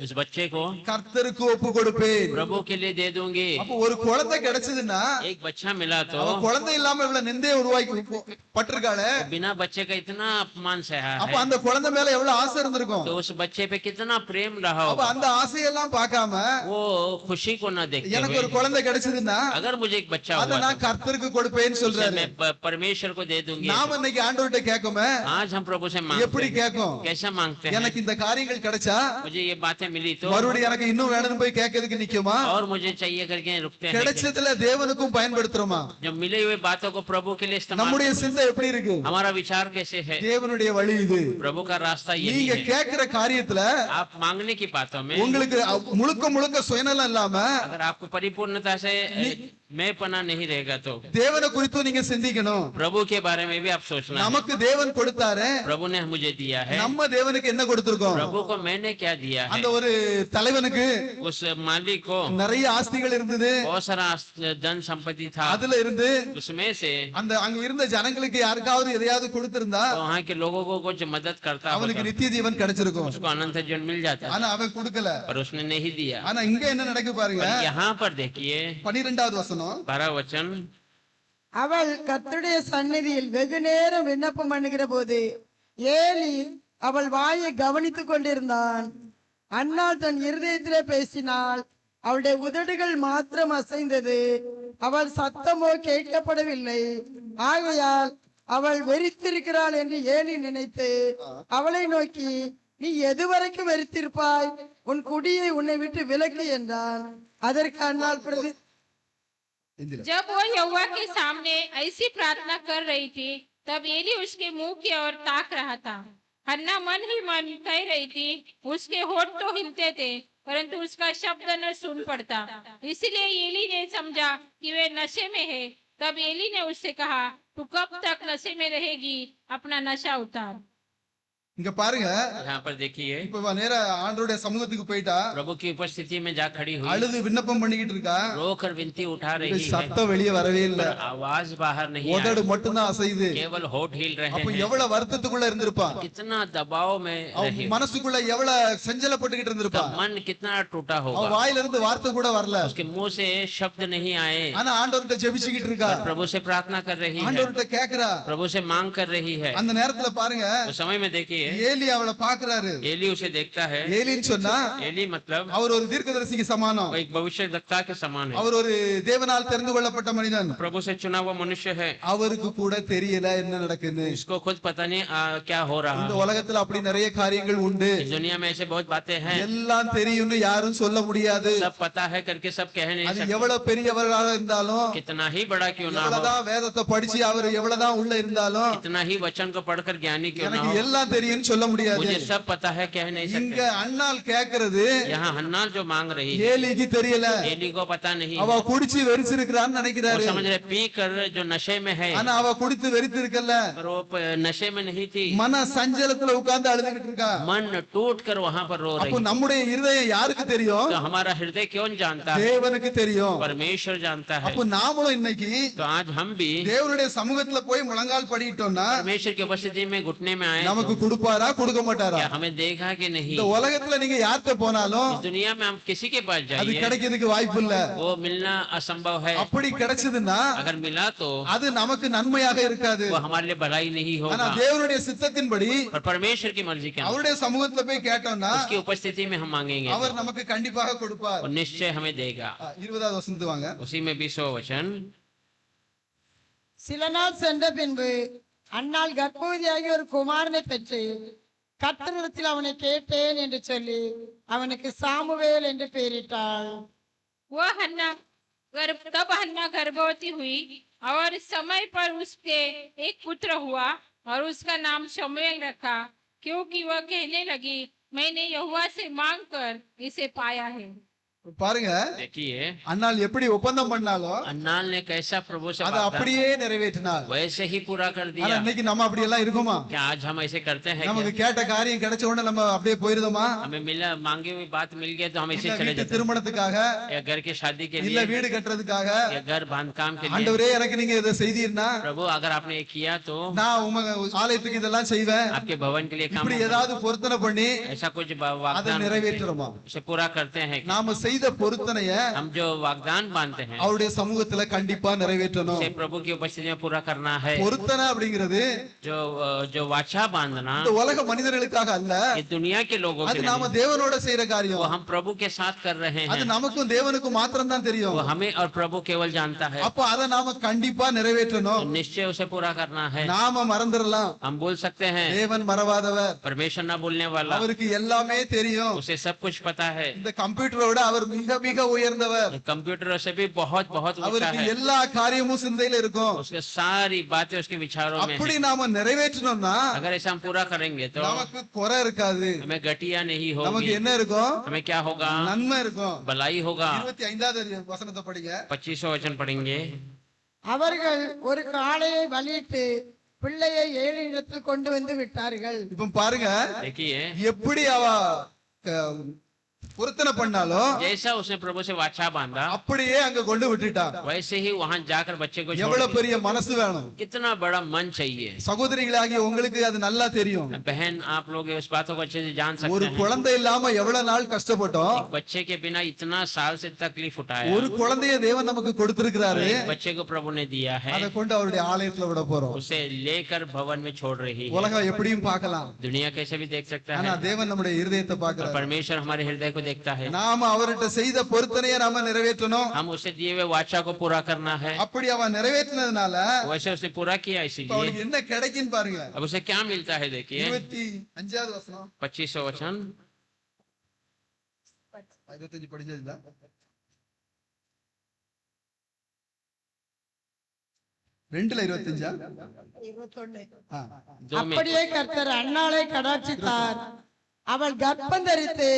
इस बच्चे को கர்த்தருக்கு ஒப்பு கொடுப்பேன். प्रभु के लिए दे दूंगी। அப்ப ஒரு குழந்தை கிடைச்சதுன்னா एक बच्चा मिला तो அவ குழந்தை இல்லாம இவ்வளவு நிந்தையை உருவாக்கி பட்டிருக்காளே. बिना बच्चे का इतना अपमान सहा அப்ப है அந்த குழந்தை மேல எவ்வளவு ஆசை இருந்திருக்கும். तो उस बच्चे पे कितना प्रेम रहा அப்ப होगा। அந்த ஆசையெல்லாம் பார்க்காம वो खुशी को न देखते எனக்கு ஒரு हुए குழந்தை கிடைச்சதுன்னா अगर मुझे एक बच्चा அத हुआ நான் तो கர்த்தருக்கு கொடுப்பேன்னு उसे சொல்றாரு. मैं परमेश्वर को दे दूंगी। நாம இன்னைக்கு ஆண்டவர்கிட்ட கேட்கோமே, आज हम प्रभु से मांगते எப்படி हैं। கேட்கும்? कैसा मांगते हैं? எனக்கு இந்த காரியங்கள் கிடைச்சா मुझे ये बातें मिली तो மறுபடியும் எனக்கு இன்னும் வேணும்னு போய் கேட்கறதுக்கு நிக்குமா? और मुझे चाहिए करके रुकते हैं। கிடைச்சதுல தேவனுக்கும் பயன்படுத்துறோமா? जब मिले हुए बातों को प्रभु के लिए इस्तेमाल நம்முடைய करते हैं। சிந்தை எப்படி இருக்கு? हमारा विचार कैसे है? தேவனுடைய வழி இது. प्रभु का रास्ता यही நீங்க है। கேட்கிற காரியத்துல आप मांगने की बातों में உங்களுக்கு முழுக்க முழுக்க சுயநலம் இல்லாம अगर आपको परिपूर्णता से मैं पना नहीं रहेगा तो தேவனை குறித்து நீங்க சிந்திக்கணும். प्रभु के बारे में भी आप सोचना है। நமக்கு தேவன் கொடுத்தாரு, प्रभु ने मुझे दिया है। நம்ம தேவனுக்கு என்ன கொடுத்திருக்கோம்? प्रभु को मैंने क्या दिया है? அந்த ஒரு தலைவனுக்கு उस मालिक को நிறைய ஆஸ்திகள் இருந்தது. बहुत सारा धन संपत्ति था। அதுல இருந்து उसमें से அந்த அங்க இருந்த ஜனங்களுக்கு யாருக்காவது எதையாவது கொடுத்திருந்தா तो वहाँ के लोगों को कुछ मदद करता அவனுக்கு होगा, நித்திய ஜீவன் கிடைச்சிருக்கும். उसको अनंत जीवन मिल जाता है। ஆனா அவன் கொடுக்கல. पर उसने नहीं दिया। ஆனா இங்க என்ன நடக்கு பாருங்க. पर यहाँ पर देखिए 12வது வசனம். 12 वचन। அவள் கர்த்தருடைய சந்நிதியில் வெகு நேரம் விண்ணப்பம் பண்ணுகிற போது ஏலி அவள் வாயை கவனித்துக் கொண்டிருந்தான். அன்னாள் தன் இருதயத்திலே பேசினாள், அவளுடைய உதடுகள் மாத்திரம் அசைந்தது, அவள் சத்தமோ கேட்கப்படவில்லை. ஆகையால் அவள் வெறித்திருக்கிறாள் என்று ஏலி நினைத்து அவளை நோக்கி, நீ எதுவரைக்கும் வெறித்திருப்பாய்? உன் குடியை உன்னை விட்டு விலக்கு என்றான். அதற்கு அன்னாள் பிரதி जब वो यहोवा के सामने ऐसी प्रार्थना कर रही थी तब एली उसके मुंह की ओर ताक रहा था। हन्ना मन ही मन कह रही थी, उसके होठ तो हिलते थे परंतु उसका शब्द न सुन पड़ता। इसलिए एली ने समझा कि वे नशे में है। तब एली ने उससे कहा, तू कब तक नशे में रहेगी? अपना नशा उतार। இங்க பாருங்க. यहाँ पर देखिए இப்ப நேரா ஆண்டவருடைய சமூகத்துக்கு போயிட்டா प्रभु की उपस्थिति में जा खड़ी हुई, அழுது விண்ணப்பம் பண்ணிக்கிட்டு இருக்கா. रोकर विनती उठा रही है, சத்தம் வெளியே வரவே இல்ல. पर आवाज बाहर नहीं உதடு आई, மட்டும்தான் அசையுது. केवल होठ हिल रहे அப்ப हैं। எவ்வளவு வருத்தத்துக்குள்ள இருந்திருப்பா. कितना दबाव में அவ रही, மனசுக்குள்ள எவ்வளவு செஞ்சலப்பட்டுக்கிட்டு இருந்திருப்பா. उसका मन कितना टूटा அவ होगा। வாயில இருந்து வார்த்தை கூட வரல. उसके मुंह से शब्द नहीं आए, ஆனா ஆண்டவர்கிட்ட ஜெபிச்சுக்கிட்டு இருக்கா. पर प्रभु से प्रार्थना कर रही है, ஆண்டவர்கிட்ட கேக்குறா. प्रभु से मांग कर रही है। அந்த நேரத்துல பாருங்க, उस समय में देखिए ஏலி அவளை பாக்குறாரு. एली उसे देखता है। ஏலின்னு சொன்னா एली मतलब அவர் ஒரு தீர்க்கதரிசிக்கு சமானம். वो एक भविष्यद्वक्ता के समान है, அவர் ஒரு தேவனால் தெரிந்து கொள்ளப்பட்ட மனிதன். प्रभु से चुना हुआ मनुष्य है। அவருக்கு கூட தெரியல என்ன நடக்குன்னு. इसको खुद पता नहीं क्या हो रहा இந்த है। உலகத்துல அப்படி நிறைய காரியங்கள் உண்டு. इस दुनिया में ऐसे बहुत बातें हैं, எல்லாம் தெரியும்னு யாரும் சொல்ல முடியாது. सब पता है करके सब कह नहीं அது सकते। எவ்வளவு பெரியவராக இருந்தாலும், कितना ही बड़ा क्यों ना हो, எவ்வளவுதான் வேதத்தை படிச்சு அவர் எவ்வளவுதான் உள்ள இருந்தாலும், कितना ही वचन को पढ़कर ज्ञानी क्यों ना எனக்கு हो, எல்லாம் தெரியும்னு சொல்ல முடியாது. मुझे सब पता है कह नहीं இங்க सकते। அண்ணால் கேக்குறது यहाँ हन्ना जो मांग रही है, ஏலிக்கு தெரியல. एली को पता नहीं அவ है। குடிச்சு வெறிச்சிருக்கிறான்னு वो நினைக்கிறாரு. समझ रहे पी कर जो नशे में है, ஆனா அவ குடித்து வெறித்து இருக்கல. पर वो नशे में नहीं थी, மன சஞ்சலத்துல உட்கார்ந்து அழுதுகிட்டு இருக்கா. मन टूट कर वहाँ पर रो அப்போ रही। நம்முடைய இருதயம் யாருக்கு தெரியும்? तो हमारा हृदय क्यों जानता है? தேவனுக்கு தெரியும். परमेश्वर जानता है। அப்போ நாமளும் இன்னைக்கு तो आज हम भी தேவனுடைய சமூகத்துல போய் முழங்கால் படிட்டோம்னா परमेश्वर की उपस्थिति में घुटने में आए நமக்கு तो கொடுப்பாரா கொடுக்க மாட்டாரா? क्या हमें देखा कि नहीं? இந்த உலகத்துல நீங்க யார்கிட்ட போனாலும் इस दुनिया में हम किसी के पास அது जाइए, கிடைக்கிறதுக்கு வாய்ப்பு இல்ல. वो मिलना असंभव है। அப்படி கிடைச்சதுன்னா अगर मिला तो அது நமக்கு நன்மையாக இருக்காது. वो हमारे लिए भलाई नहीं ஆனா होगा। தேவனுடைய சித்தத்தின்படி और परमेश्वर की मर्जी के अनुसार அவருடைய சமூகத்துல போய் கேட்டோம்னா उसकी उपस्थिति में हम मांगेंगे அவர் நமக்கு கண்டிப்பாக கொடுப்பார். और निश्चय हमें देगा। 20வது வசனத்துக்கு வாங்க. उसी में 20वां वचन। சில நாள் சென்ற பின்பு அன்னாள் கர்ப்பவதியாகி ஒரு குமாரனை பெற்று கர்த்தரிடத்தில் அவனை கேட்டேன் என்று சொல்லி அவனுக்கு சாமுவேல் என்று பெயரிட்டாள். तब हन्ना गर्भवती हुई और समय पर उसके एक पुत्र हुआ और उसका नाम शमूएल रखा, क्योंकि वह कहने लगी, मैंने यहोवा से मांग कर इसे पाया है. பாருங்க, देखिए அன்னாள் எப்படி ஒப்பந்தம் பண்ணாலும் अन्नाल ने कैसा प्रभु से அதை वादा அப்படியே நிறைவேற்றினாள். वैसे ही पूरा कर ஆனா दिया. இன்னைக்கு நம்ம அப்படி எல்லாம் இருக்குமா? क्या आज हम ऐसे करते हैं நமக்கு क्या? கேட்ட காரியம் கிடைச்ச உடனே நம்ம அப்படியே போயிருதோமா? हमें मिला मांगी हुई बात मिल गई तो हम ऐसे இல்ல चले வீட்டு जाते हैं. திருமணத்துக்காக, या घर की शादी के இல்ல लिए வீடு கட்டுறதுக்காக, या घर बांधकाम के लिए. ஆண்டவரே எனக்கு நீங்க இதை செய்தீர்னா प्रभु अगर आपने ये किया तो நான் உங்க ஆலயத்துக்கு இதெல்லாம் செய்வேன். आपके भवन के लिए काम இப்படி होगा. ஏதாவது பொருத்தனை பண்ணி ऐसा कुछ அதை वाग्दान நிறைவேற்றுறோமா? उसे पूरा करते हैं क्या? நாம செய்த பொருத்தனைய हम जो वाग्दान बांधते हैं அவருடைய சமூகத்துல கண்டிப்பா நிறைவேற்றணும். उसे प्रभु की उपस्थिति में पूरा करना है. பொருத்தனை அப்படிங்கிறது जो वाचा बांधना இந்த உலக மனிதர்களுக்காக அல்ல, ये दुनिया के लोगों के அது लिए நாம नहीं. தேவனோட செய்யற वो காரியம். हम प्रभु के साथ कर रहे அது हैं. நமக்கும் தேவனுக்கும் மாத்திரம் தான் தெரியும். वो हमें और प्रभु केवल जानता है. அப்ப அதை நாம கண்டிப்பா तो நிறைவேற்றணும். निश्चय उसे पूरा करना है. நாம மறந்துடலாம், हम बोल सकते हैं தேவன் மறவாதவர், परमेश्वर न बोलने वाला, அவருக்கு எல்லாமே தெரியும். उसे सब कुछ पता है. இந்த கம்ப்யூட்டரோட அவர் மிக மிக உயர்ந்தவர். कंप्यूटर से भी बहुत बहुत ऊंचा அவருக்கு है. எல்லா காரியமும் சிந்தையில இருக்கும். उसके सारी बातें उसके विचारों में அப்படி है. நாம நிறைவேற்றணும்னா अगर ऐसा हम पूरा करेंगे तो நமக்கு குறை இருக்காது, हमें घटिया नहीं நமக்கு होगी. என்ன இருக்கும்? हमें क्या होगा? நன்மை இருக்கும். भलाई होगा. 25வது வசனத்தை படிங்க. 25वां वचन पढ़ेंगे. அவர்கள் ஒரு காளையை பலியிட்டு பிள்ளையை 7 இடத்தில் கொண்டு வந்து விட்டார்கள். இப்ப பாருங்க, देखिए எப்படி அவ க- பொருத்தனை பண்ணாலும் जैसा उसने प्रभु से वाचा बांधा அப்படியே அங்க கொண்டு விட்டுட்டா. वैसे ही वहां जाकर बच्चे को छोड़ எவ்வளவு दिया. பெரிய மனசு வேணும்? कितना बड़ा मन चाहिए. சகோதரிகளாகிய உங்களுக்கு அது நல்லா தெரியும். बहन आप लोग इस बातों को अच्छे से जान ஒரு सकते हैं. குழந்தை இல்லாம எவ்வளவு நாள் கஷ்டப்பட்டோம். एक बच्चे के बिना इतना साल से तकलीफ उठाया. ஒரு குழந்தைய தேவன் நமக்கு கொடுத்திருக்கிறாரு. एक बच्चे को प्रभु ने दिया है. அதை கொண்டு அவருடைய ஆலயத்துல விட போறோம். उसे लेकर भवन में छोड़ रही है. உலகம் எப்படியும் பார்க்கலாம், दुनिया कैसे भी देख सकता ஆனா है, தேவன் நம்முடைய இருதயத்தை और பார்க்கிறார். परमेश्वर हमारे हृदय को देखता है. நாம அவர்கிட்ட செய்த பொருத்தனையை நாம நிறைவேற்றணும். हम उसे दिए हुए वाचा को पूरा करना है. அப்படி அவன் நிறைவேற்றினதுனால वैसे उसने पूरा किया, இப்ப इसीलिए அவனுக்கு என்ன கிடைக்குன்னு பாருங்க. अब उसे क्या मिलता है. देखिए 25வது வசனம், 25वां वचन. 25 படிச்சதுல 2:25 ஆ. 2 में அப்படியே கர்த்தர் அன்னாளை கடாட்சித்தார். அவள் கர்ப்பம் தரித்து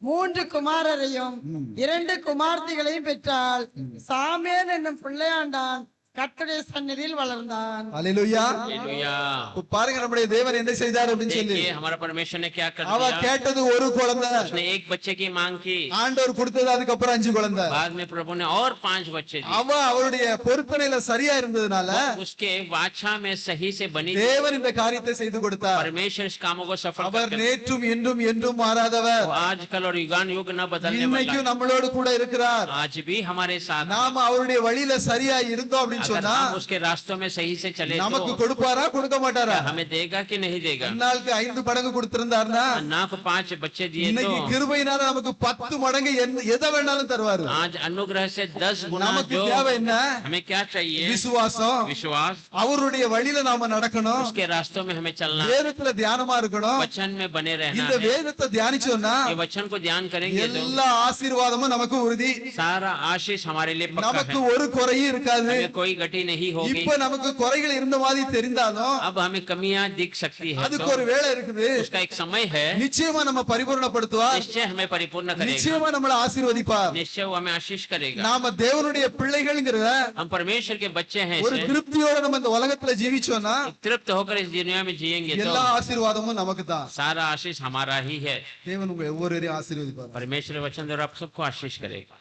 3 குமாரரையும் 2 குமார்த்திகளையும் பெற்றாள். சாமுவேல் என்னும் பிள்ளையாண்டான் கர்த்தருடைய சந்நிதியில் வளர்ந்தான். அல்லேலூயா. हालेलुया. இப்ப பாருங்க நம்முடைய தேவன் என்ன செய்தார் அப்படின்னு சொல்லி. देखिए हमारा परमेश्वर ने क्या कर அவ दिया. கேட்டது ஒரு குழந்தை, उसने एक बच्चे की मांग की. ஆண்டவர் கொடுத்தது அதுக்கப்புறம் 5 குழந்தை. बाद में प्रभु ने और 5 बच्चे दिए. அவ அவருடைய பொருத்தனையில சரியா இருந்ததுனால उसके वाचा में सही से बनी. தேவன் இந்த காரியத்தை செய்து கொடுத்தார். परमेश्वर इस कामों को सफल அவர் करके நேற்றும் என்றும் என்றும் மாறாதவர். वो आजकल और युगान युग न बदलने वाला இன்னைக்கும் है. நம்மளோடு கூட இருக்கிறார். आज भी हमारे साथ है. நாம அவருடைய வழியில சரியா இருந்தோம் அப்படின்னு अगर சொன்னா हम उसके रास्तों में सही से चले நமக்கு तो கொடுப்பாரா கொடுக்க மாட்டாரா? हमें देगा कि नहीं देगा. அன்னாளுக்கு 5 மடங்கு கொடுத்திருந்தாருன்னா अन्ना को 5 बच्चे दिए இன்னைக்கு तो கிருபையினால நமக்கு 10 மடங்கு எதை வேணாலும் தருவாரு. आज अनुग्रह से 10 गुना நமக்கு जो தேவை என்ன? हमें क्या चाहिए. விசுவாசம். विश्वास. அவருடைய வழியில நாம நடக்கணும். उसके रास्तों में हमें चलना. வேதத்துல தியானமா இருக்கணும். वचन में बने रहना இந்த है. வேதத்தை தியானிச்சோம்னா ये वचन को ध्यान करेंगे तो எல்லா ஆசீர்வாதமும் நமக்கு உறுதி. सारा आशीष हमारे लिए पक्का நமக்கு है. ஒரு குறையும் இருக்காது. हमें कोई गति नहीं होगी. இப்ப நமக்கு குறைகள் இருந்த மாதிரி தெரிந்தாலும் अब हमें कमियां दिख सकती है அதுக்கு तो ஒரு வேளை இருக்குது. उसका एक समय है. நிச்சயமா நம்ம பரிபூர்ணப்படுத்துவார். निश्चय हमें परिपूर्ण करेगा. நிச்சயமா நம்மளை ஆசீர்வதிப்பார். निश्चय वो हमें आशीष करेगा. நாம தேவனுடைய பிள்ளைகள்ங்கிற हम परमेश्वर के बच्चे हैं. ஒரு इसे திருப்தியோட நம்ம இந்த உலகத்துல ஜீவிச்சோம்னா तृप्त होकर इस दुनिया में जिएंगे तो எல்லா ஆசீர்வாதமும் நமக்கு தான். सारा आशीष हमारा ही है. தேவன் உங்க ஒவ்வொருவரையும் ஆசீர்வதிப்பார். परमेश्वर वचन द्वारा आप सबको आशीष करेगा.